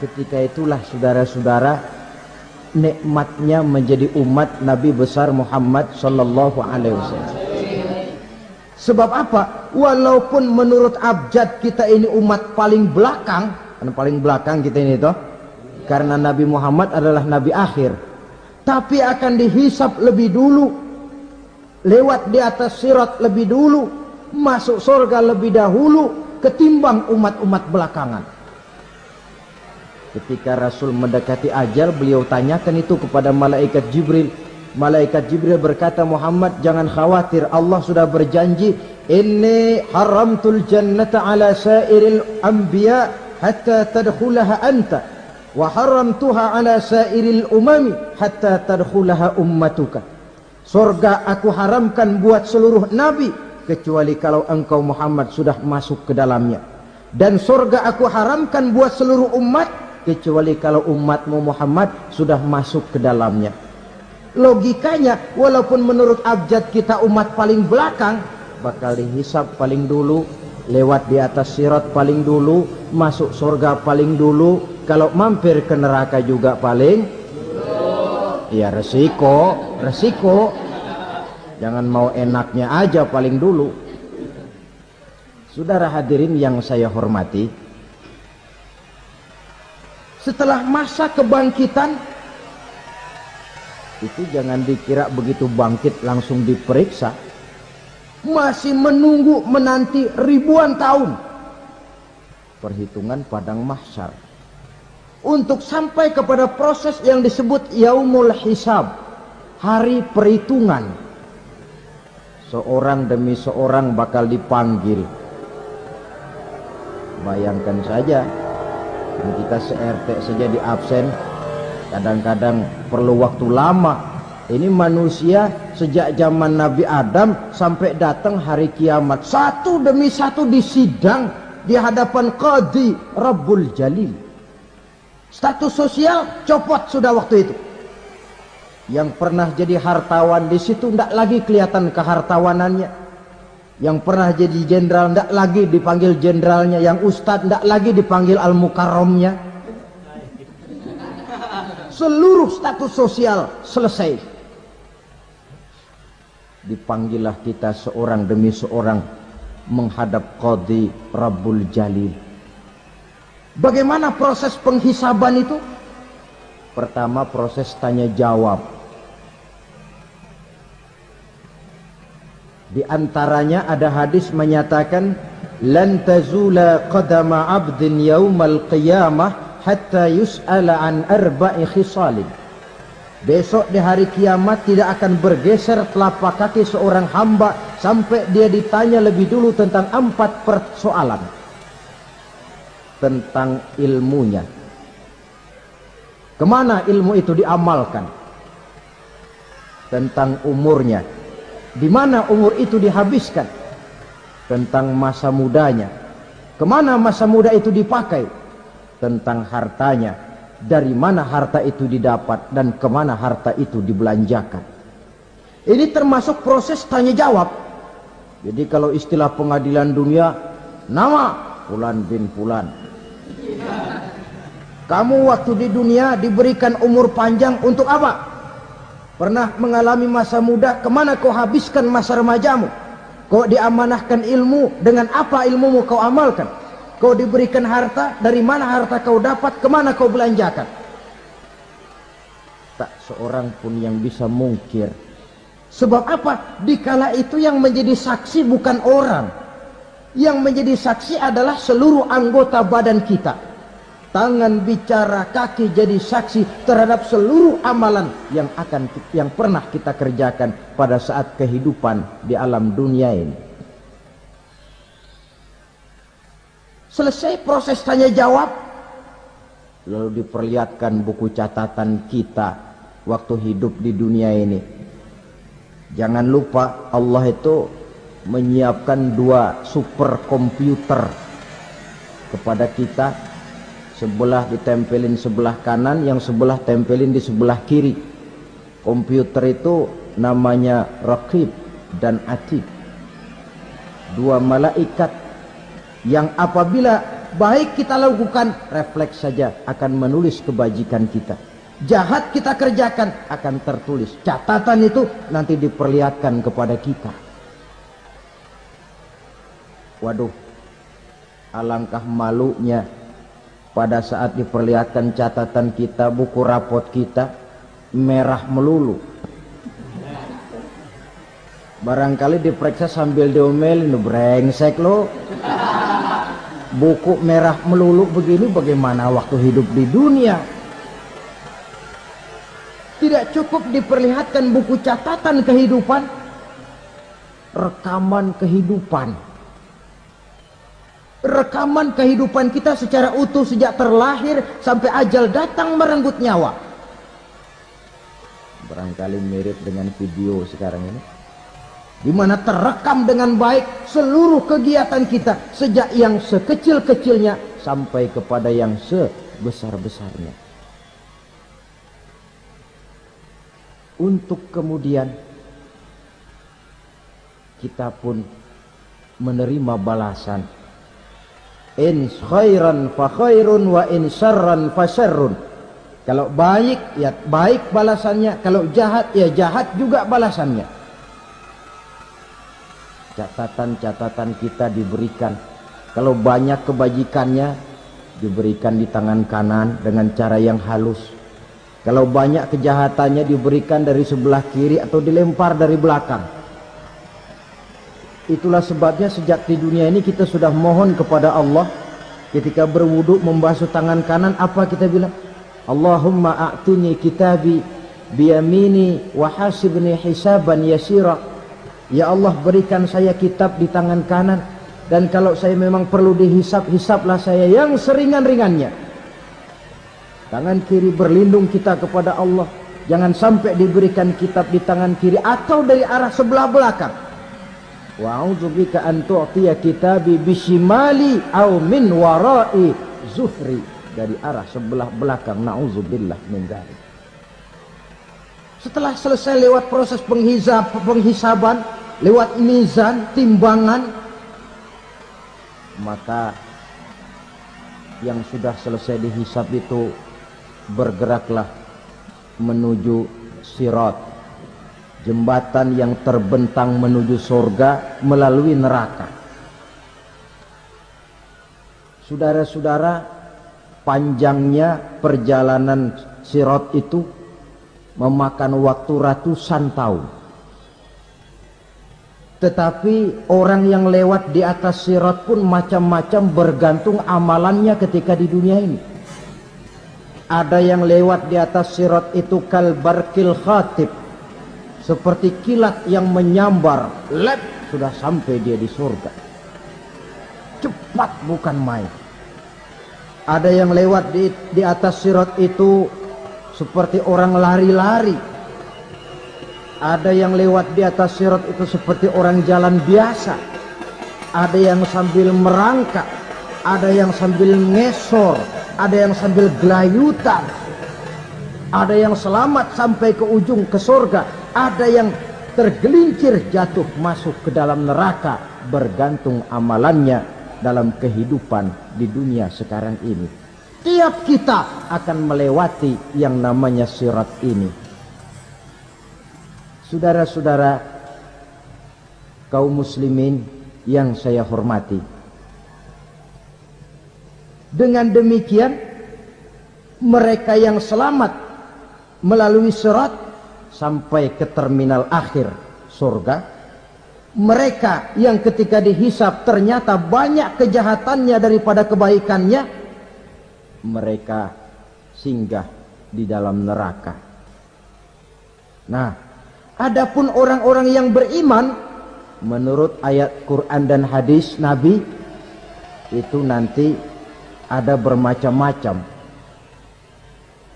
Ketika itulah saudara-saudara, nikmatnya menjadi umat Nabi besar Muhammad sallallahu alaihi wasallam. Sebab apa? Walaupun menurut abjad kita ini umat paling belakang, karena paling belakang kita ini toh, karena Nabi Muhammad adalah Nabi akhir, tapi akan dihisap lebih dulu, lewat di atas sirat lebih dulu, masuk surga lebih dahulu ketimbang umat-umat belakangan. Ketika Rasul mendekati ajal, beliau tanyakan itu kepada malaikat Jibril. Malaikat Jibril berkata, Muhammad jangan khawatir, Allah sudah berjanji, inni haramtul jannata ala sairil anbiya hatta tadkhulaha anta, wa haramtuha ala sairil umami hatta tadkhulaha ummatuka. Surga aku haramkan buat seluruh nabi kecuali kalau engkau Muhammad sudah masuk ke dalamnya, dan surga aku haramkan buat seluruh umat kecuali kalau umatmu Muhammad sudah masuk ke dalamnya. Logikanya, walaupun menurut abjad kita umat paling belakang, bakal dihisap paling dulu, lewat di atas sirat paling dulu, masuk surga paling dulu, kalau mampir ke neraka juga paling. Ya resiko. Jangan mau enaknya aja paling dulu. Saudara hadirin yang saya hormati, setelah masa kebangkitan itu jangan dikira begitu bangkit langsung diperiksa. Masih menunggu menanti ribuan tahun perhitungan padang mahsyar untuk sampai kepada proses yang disebut yaumul hisab, hari perhitungan. Seorang demi seorang bakal dipanggil. Bayangkan saja, kita se-RT saja di absen, kadang-kadang perlu waktu lama. Ini manusia sejak zaman Nabi Adam sampai datang hari kiamat, satu demi satu disidang di hadapan Qadhi Rabbul Jalil. Status sosial copot sudah waktu itu. Yang pernah jadi hartawan di situ tidak lagi kelihatan kehartawanannya. Yang pernah jadi jenderal tidak lagi dipanggil jenderalnya. Yang ustadz tidak lagi dipanggil al-mukarramnya. Seluruh status sosial selesai. Dipanggillah kita seorang demi seorang menghadap Qadhi Rabbul Jalil. Bagaimana proses penghisaban itu? Pertama, proses tanya jawab. Di antaranya ada hadis menyatakan, lan tazula qadama 'abdin yaumal qiyamah hatta yus'ala an arba'i khisalin. Besok di hari kiamat tidak akan bergeser telapak kaki seorang hamba sampai dia ditanya lebih dulu tentang 4 persoalan. Tentang ilmunya, kemana ilmu itu diamalkan. Tentang umurnya, di mana umur itu dihabiskan. Tentang masa mudanya, Kemana masa muda itu dipakai? Tentang hartanya, dari mana harta itu didapat dan kemana harta itu dibelanjakan. Ini termasuk proses tanya jawab. Jadi kalau istilah pengadilan dunia, nama Fulan bin Fulan. Kamu waktu di dunia diberikan umur panjang untuk apa? Pernah mengalami masa muda, kemana kau habiskan masa remajamu? Kau diamanahkan ilmu, dengan apa ilmumu kau amalkan? Kau diberikan harta, dari mana harta kau dapat, kemana kau belanjakan? Tak seorang pun yang bisa mungkir. Sebab apa? Dikala itu yang menjadi saksi bukan orang. Yang menjadi saksi adalah seluruh anggota badan kita. Tangan bicara, kaki jadi saksi terhadap seluruh amalan yang pernah kita kerjakan pada saat kehidupan di alam dunia ini. Selesai proses tanya jawab, lalu diperlihatkan buku catatan kita waktu hidup di dunia ini. Jangan lupa Allah itu menyiapkan 2 superkomputer kepada kita. Sebelah ditempelin sebelah kanan, yang sebelah tempelin di sebelah kiri. Komputer itu namanya Raqib dan Atid. 2 malaikat yang apabila baik kita lakukan, refleks saja akan menulis kebajikan kita. Jahat kita kerjakan, akan tertulis. Catatan itu nanti diperlihatkan kepada kita. Waduh, alangkah malunya pada saat diperlihatkan catatan kita, buku rapot kita merah melulu. Barangkali diperiksa sambil diomelin, brengsek lo. Buku merah melulu begini, bagaimana waktu hidup di dunia? Tidak cukup diperlihatkan buku catatan kehidupan, rekaman kehidupan. Rekaman kehidupan kita secara utuh sejak terlahir sampai ajal datang merenggut nyawa. Barangkali mirip dengan video sekarang ini, di mana terekam dengan baik seluruh kegiatan kita, sejak yang sekecil-kecilnya sampai kepada yang sebesar-besarnya. Untuk kemudian kita pun menerima balasan. In khairan fa khairun wa in syarran fa syarrun. Kalau baik ya baik balasannya, kalau jahat ya jahat juga balasannya. Catatan-catatan kita diberikan. Kalau banyak kebajikannya diberikan di tangan kanan dengan cara yang halus. Kalau banyak kejahatannya diberikan dari sebelah kiri atau dilempar dari belakang. Itulah sebabnya sejak di dunia ini kita sudah mohon kepada Allah. Ketika berwudu membasuh tangan kanan, apa kita bilang? Allahumma a'tini kitabi biyamini wa hasibni hisaban yasira. Ya Allah, berikan saya kitab di tangan kanan, dan kalau saya memang perlu dihisap, hisaplah saya yang seringan-ringannya. Tangan kiri berlindung kita kepada Allah. Jangan sampai diberikan kitab di tangan kiri atau dari arah sebelah belakang. Wa a'udzubika an tu'tiya kitabi bishimali aw min wara'i zuhri, dari arah sebelah belakang. Na'udzubillah min dzalik. Setelah selesai lewat proses penghisaban, lewat mizan, timbangan, maka yang sudah selesai dihisab itu bergeraklah menuju sirat, jembatan yang terbentang menuju surga melalui neraka. Saudara-saudara, panjangnya perjalanan sirat itu memakan waktu ratusan tahun. Tetapi orang yang lewat di atas sirat pun macam-macam, bergantung amalannya ketika di dunia ini. Ada yang lewat di atas sirat itu kal barqil khatib, seperti kilat yang menyambar, lep, sudah sampai dia di surga. Cepat bukan main. Ada yang lewat di atas sirat itu seperti orang lari-lari. Ada yang lewat di atas sirat itu seperti orang jalan biasa. Ada yang sambil merangkak. ada yang sambil ngesor, ada yang sambil gelayutan, ada yang selamat sampai ke ujung ke surga, ada yang tergelincir jatuh masuk ke dalam neraka, bergantung amalannya dalam kehidupan di dunia sekarang ini. Tiap kita akan melewati yang namanya sirat ini. Saudara-saudara kaum muslimin yang saya hormati, dengan demikian mereka yang selamat melalui sirat sampai ke terminal akhir surga, mereka yang ketika dihisab ternyata banyak kejahatannya daripada kebaikannya, mereka singgah di dalam neraka. Nah, adapun orang-orang yang beriman menurut ayat Quran dan hadis Nabi itu nanti ada bermacam-macam.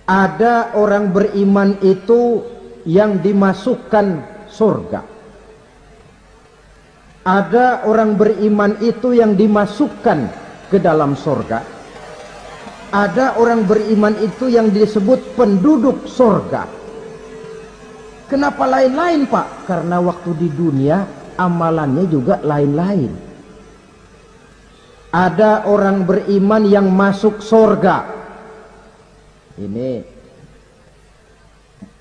Ada orang beriman itu yang dimasukkan surga. Ada orang beriman itu yang dimasukkan ke dalam surga. Ada orang beriman itu yang disebut penduduk surga. Kenapa lain-lain, Pak? Karena waktu di dunia amalannya juga lain-lain. Ada orang beriman yang masuk surga. Ini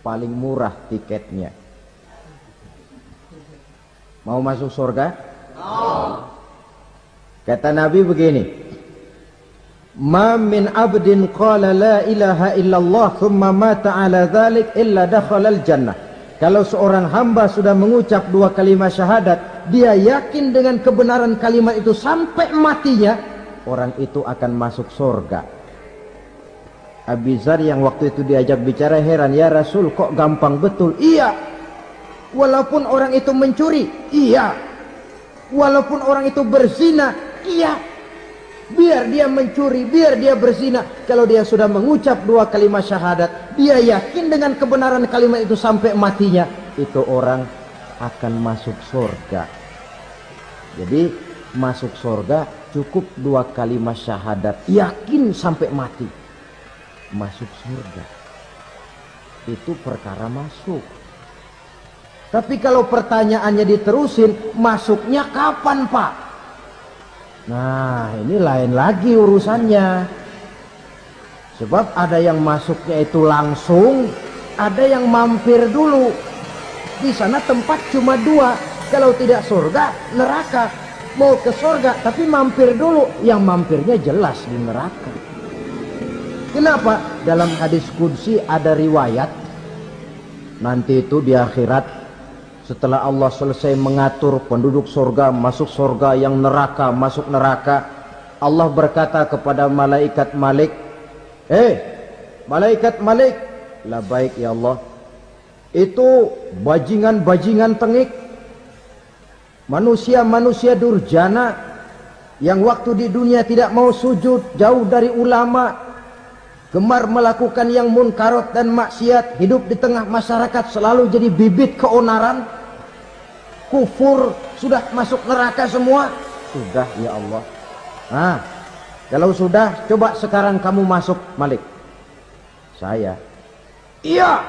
paling murah tiketnya. Mau masuk surga? Kata Nabi begini, ma min abdin qala la ilaha illallah thumma mata ala dhalik illa dakhala al-jannah. Kalau seorang hamba sudah mengucap dua kalimat syahadat, dia yakin dengan kebenaran kalimat itu sampai matinya, orang itu akan masuk surga. Abi Dzar yang waktu itu diajak bicara heran, ya Rasul kok gampang betul? Iya, walaupun orang itu mencuri, iya, walaupun orang itu berzina, iya, biar dia mencuri, biar dia berzina, kalau dia sudah mengucap dua kalimat syahadat, dia yakin dengan kebenaran kalimat itu sampai matinya, itu orang akan masuk surga. Jadi masuk surga cukup dua kalimat syahadat, yakin sampai mati, masuk surga. Itu perkara masuk. Tapi kalau pertanyaannya diterusin, masuknya kapan, Pak? Nah, ini lain lagi urusannya. Sebab ada yang masuknya itu langsung, ada yang mampir dulu. Di sana tempat cuma dua, kalau tidak surga, neraka. Mau ke surga tapi mampir dulu, yang mampirnya jelas di neraka. Kenapa? Dalam hadis qudsi ada riwayat, nanti itu di akhirat setelah Allah selesai mengatur penduduk surga masuk surga, yang neraka masuk neraka, Allah berkata kepada malaikat Malik, malaikat Malik, labaik ya Allah, itu bajingan-bajingan tengik, manusia-manusia durjana yang waktu di dunia tidak mau sujud, jauh dari ulama, gemar melakukan yang munkarat dan maksiat, hidup di tengah masyarakat selalu jadi bibit keonaran, kufur, sudah masuk neraka semua. Sudah ya Allah. Nah, kalau sudah, coba sekarang kamu masuk, Malik. Saya, iya,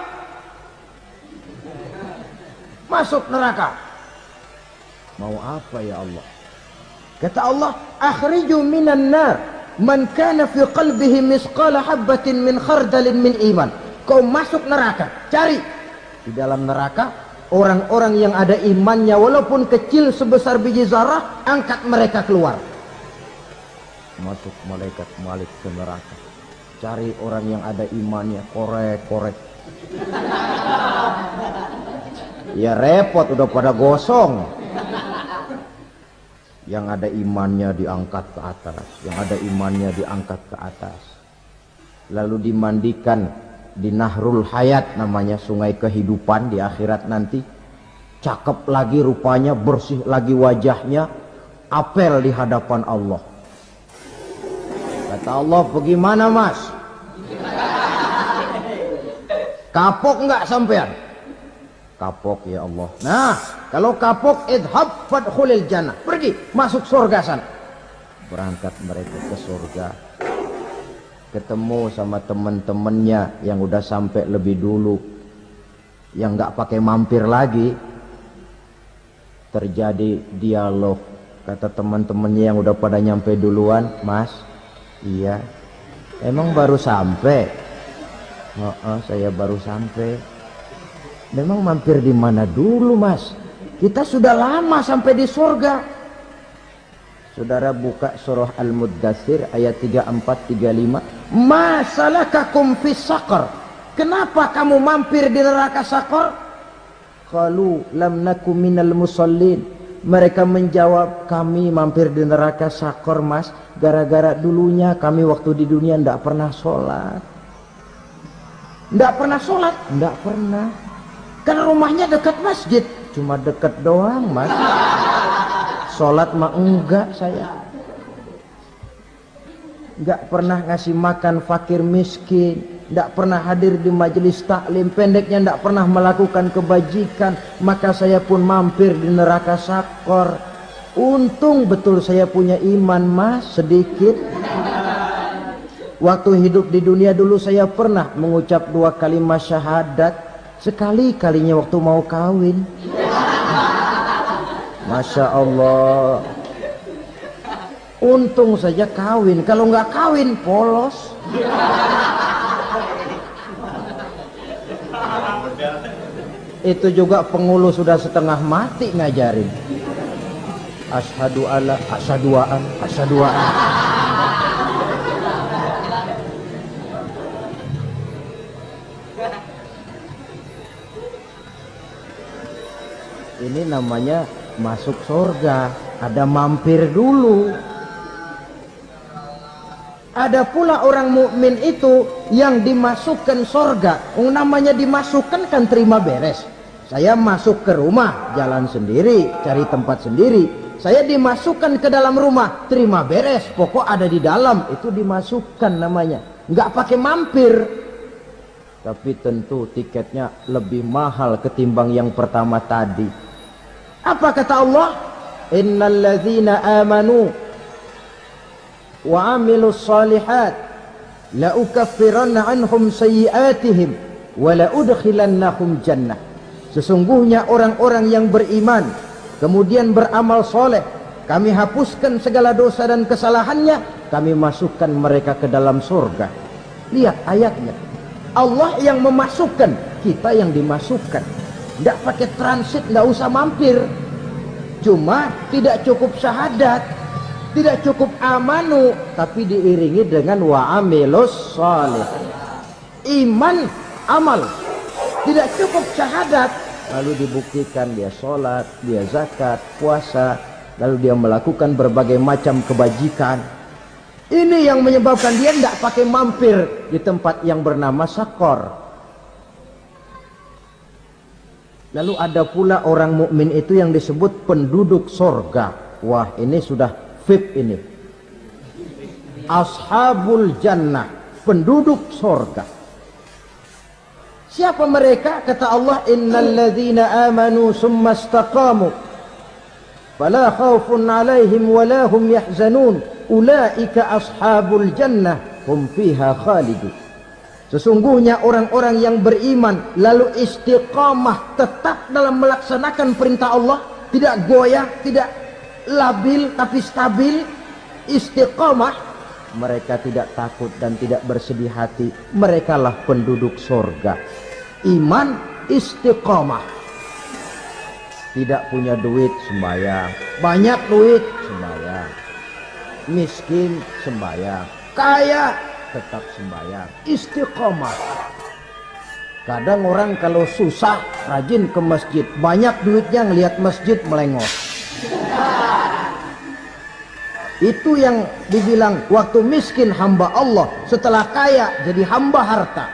masuk neraka. Mau apa ya Allah? Kata Allah, akhriju minan nar man kana fi qalbihi misqala habbatin min khardalin min iman. Kau masuk neraka, cari di dalam neraka orang-orang yang ada imannya walaupun kecil sebesar biji zarah, angkat mereka keluar. Masuk malaikat Malik ke neraka, cari orang yang ada imannya, korek-korek. Ya repot, udah pada gosong. Yang ada imannya diangkat ke atas, yang ada imannya diangkat ke atas, lalu dimandikan di Nahrul Hayat, namanya sungai kehidupan di akhirat nanti. Cakep lagi rupanya, bersih lagi wajahnya, apel di hadapan Allah. Kata Allah, bagaimana mas? Kapok nggak sampean? Kapok ya Allah. Nah, kalau kapok, idhab fadkhulil jannah, pergi masuk surga sana. berangkat mereka ke surga, ketemu sama teman-temannya yang udah sampai lebih dulu, yang nggak pakai mampir lagi. Terjadi dialog, kata teman-temannya yang udah pada nyampe duluan, Mas, iya, emang baru sampai? Oh, saya baru sampai. Memang mampir di mana dulu, Mas? Kita sudah lama sampai di surga. Saudara buka surah Al-Muddatsir ayat 34-35. Masalakakum fis saqar? Kenapa kamu mampir di neraka Saqar? Qalu lam nakum minal musallin. Mereka menjawab, kami mampir di neraka Saqar, Mas, gara-gara dulunya kami waktu di dunia ndak pernah sholat. Ndak pernah sholat? Ndak pernah. Kan rumahnya dekat masjid, cuma dekat doang, Mas. Sholat mah enggak saya. Enggak pernah ngasih makan fakir miskin, enggak pernah hadir di majelis taklim, pendeknya enggak pernah melakukan kebajikan. Maka saya pun mampir di neraka Saqar. Untung betul saya punya iman, Mas, sedikit. Waktu hidup di dunia dulu saya pernah mengucap 2 kalimat syahadat. Sekali-kalinya waktu mau kawin. Masya Allah. Untung saja kawin. Kalau nggak kawin polos. Itu juga pengulu sudah setengah mati ngajarin. Asyhadu alla asyaduaan asyaduaan. Ini namanya masuk surga, ada mampir dulu. Ada pula orang mukmin itu yang dimasukkan surga. Namanya dimasukkan kan terima beres. Saya masuk ke rumah, jalan sendiri, cari tempat sendiri. Saya dimasukkan ke dalam rumah, terima beres, pokok ada di dalam, itu dimasukkan namanya. Nggak pakai mampir. Tapi tentu tiketnya lebih mahal ketimbang yang pertama tadi. Apa kata Allah? Innal ladzina amanu wa amilus solihat la ukaffiranna anhum sayyiatihim wa la udkhilannahum jannah. Sesungguhnya orang-orang yang beriman kemudian beramal soleh, kami hapuskan segala dosa dan kesalahannya, kami masukkan mereka ke dalam surga. Lihat ayatnya, Allah yang memasukkan, kita yang dimasukkan. Tidak pakai transit, tidak usah mampir. Cuma tidak cukup syahadat, tidak cukup amanu, tapi diiringi dengan wa'amilus salih. Iman, amal. Tidak cukup syahadat, lalu dibuktikan dia sholat, dia zakat, puasa, lalu dia melakukan berbagai macam kebajikan. Ini yang menyebabkan dia tidak pakai mampir di tempat yang bernama Saqar. Lalu ada pula orang mukmin itu yang disebut penduduk sorga. Wah, ini sudah VIP ini. Ashabul jannah, penduduk sorga. Siapa mereka? Kata Allah, innal ladzina amanu summa istaqamu fala khaufun alaihim wala hum yahzanun ulaika ashabul jannah hum fiha khalidun. Sesungguhnya orang-orang yang beriman lalu istiqamah, tetap dalam melaksanakan perintah Allah, tidak goyah, tidak labil tapi stabil, istiqamah, mereka tidak takut dan tidak bersedih hati. Merekalah penduduk surga. Iman, istiqamah. Tidak punya duit, sembahyang. Banyak duit, sembahyang. Miskin, sembahyang. Kaya, tetap sembahyang. Istiqomah. Kadang orang kalau susah rajin ke masjid, banyak duitnya ngelihat masjid melengos. Itu yang dibilang waktu miskin hamba Allah, setelah kaya jadi hamba harta.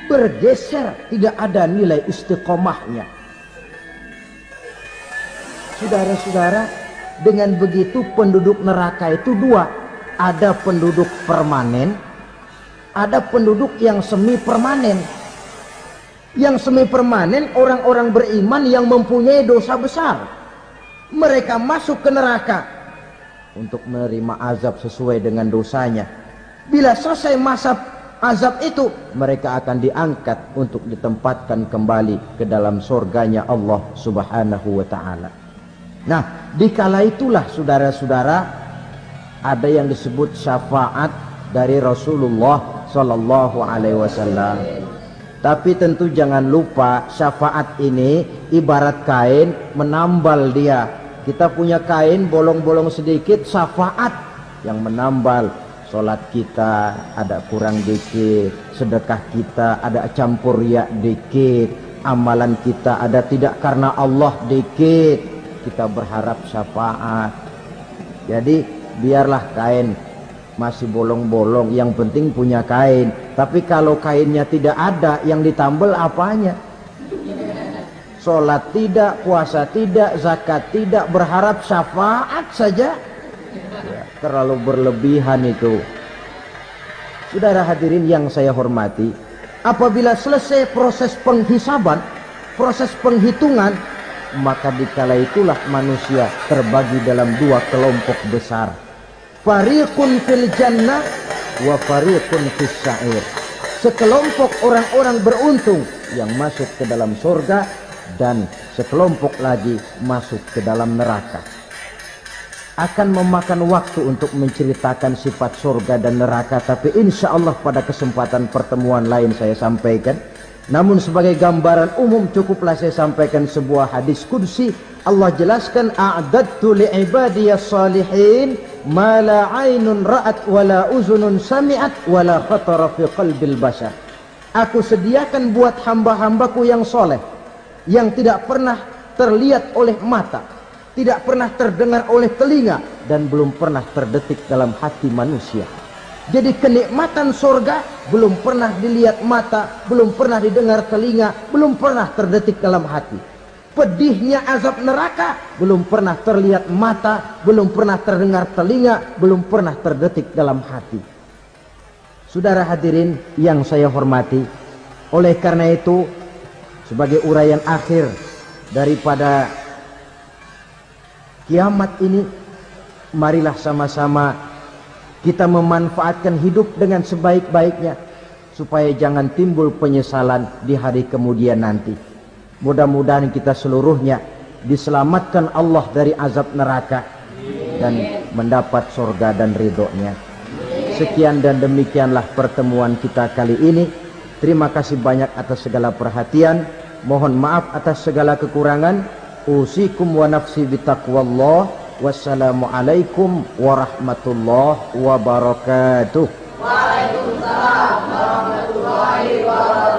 Bergeser, tidak ada nilai istiqomahnya. Saudara-saudara, dengan begitu penduduk neraka itu dua. Ada penduduk permanen, ada penduduk yang semi permanen. Yang semi permanen orang-orang beriman yang mempunyai dosa besar. Mereka masuk ke neraka. untuk menerima azab sesuai dengan dosanya. Bila selesai masa azab itu, mereka akan diangkat untuk ditempatkan kembali ke dalam surganya Allah Subhanahu wa ta'ala. Nah, dikala itulah saudara-saudara, ada yang disebut syafaat dari Rasulullah Sallallahu Alaihi Wasallam. Tapi tentu jangan lupa, syafaat ini ibarat kain menambal dia. Kita punya kain bolong-bolong sedikit, syafaat yang menambal. Sholat kita ada kurang dikit, sedekah kita ada campur riak dikit, amalan kita ada tidak karena Allah dikit, kita berharap syafaat. Jadi biarlah kain masih bolong-bolong, yang penting punya kain. Tapi kalau kainnya tidak ada, yang ditambal apanya? Sholat tidak, puasa tidak, zakat tidak, berharap syafaat saja. Ya, terlalu berlebihan itu. Saudara hadirin yang saya hormati, apabila selesai proses penghisaban, proses penghitungan, maka dikala itulah manusia terbagi dalam dua kelompok besar. Fariqun fil jannah wa fariqun fis sa'ir. Sekelompok orang-orang beruntung yang masuk ke dalam surga, dan sekelompok lagi masuk ke dalam neraka. Akan memakan waktu untuk menceritakan sifat surga dan neraka, tapi insya Allah pada kesempatan pertemuan lain saya sampaikan. Namun sebagai gambaran umum cukuplah saya sampaikan sebuah hadis qudsi. Allah jelaskan, a'dadtu li'ibadiyas salihin ma la aynun ra'at wa la uzunun sami'at wa la khatara fi qalbil bashar. Aku sediakan buat hamba-hambaku yang soleh, yang tidak pernah terlihat oleh mata, tidak pernah terdengar oleh telinga, dan belum pernah terdetik dalam hati manusia. Jadi kenikmatan surga belum pernah dilihat mata, belum pernah didengar telinga, belum pernah terdetik dalam hati. Pedihnya azab neraka belum pernah terlihat mata, belum pernah terdengar telinga, belum pernah terdetik dalam hati. Saudara hadirin yang saya hormati, oleh karena itu sebagai uraian akhir daripada kiamat ini, marilah sama-sama kita memanfaatkan hidup dengan sebaik-baiknya supaya jangan timbul penyesalan di hari kemudian nanti. Mudah-mudahan kita seluruhnya diselamatkan Allah dari azab neraka dan mendapat surga dan ridhonya. Sekian dan demikianlah pertemuan kita kali ini. Terima kasih banyak atas segala perhatian. Mohon maaf atas segala kekurangan. Usikum wa nafsi bitaqwallah. Wassalamualaikum warahmatullahi wabarakatuh. Waalaikumsalam warahmatullahi wabarakatuh.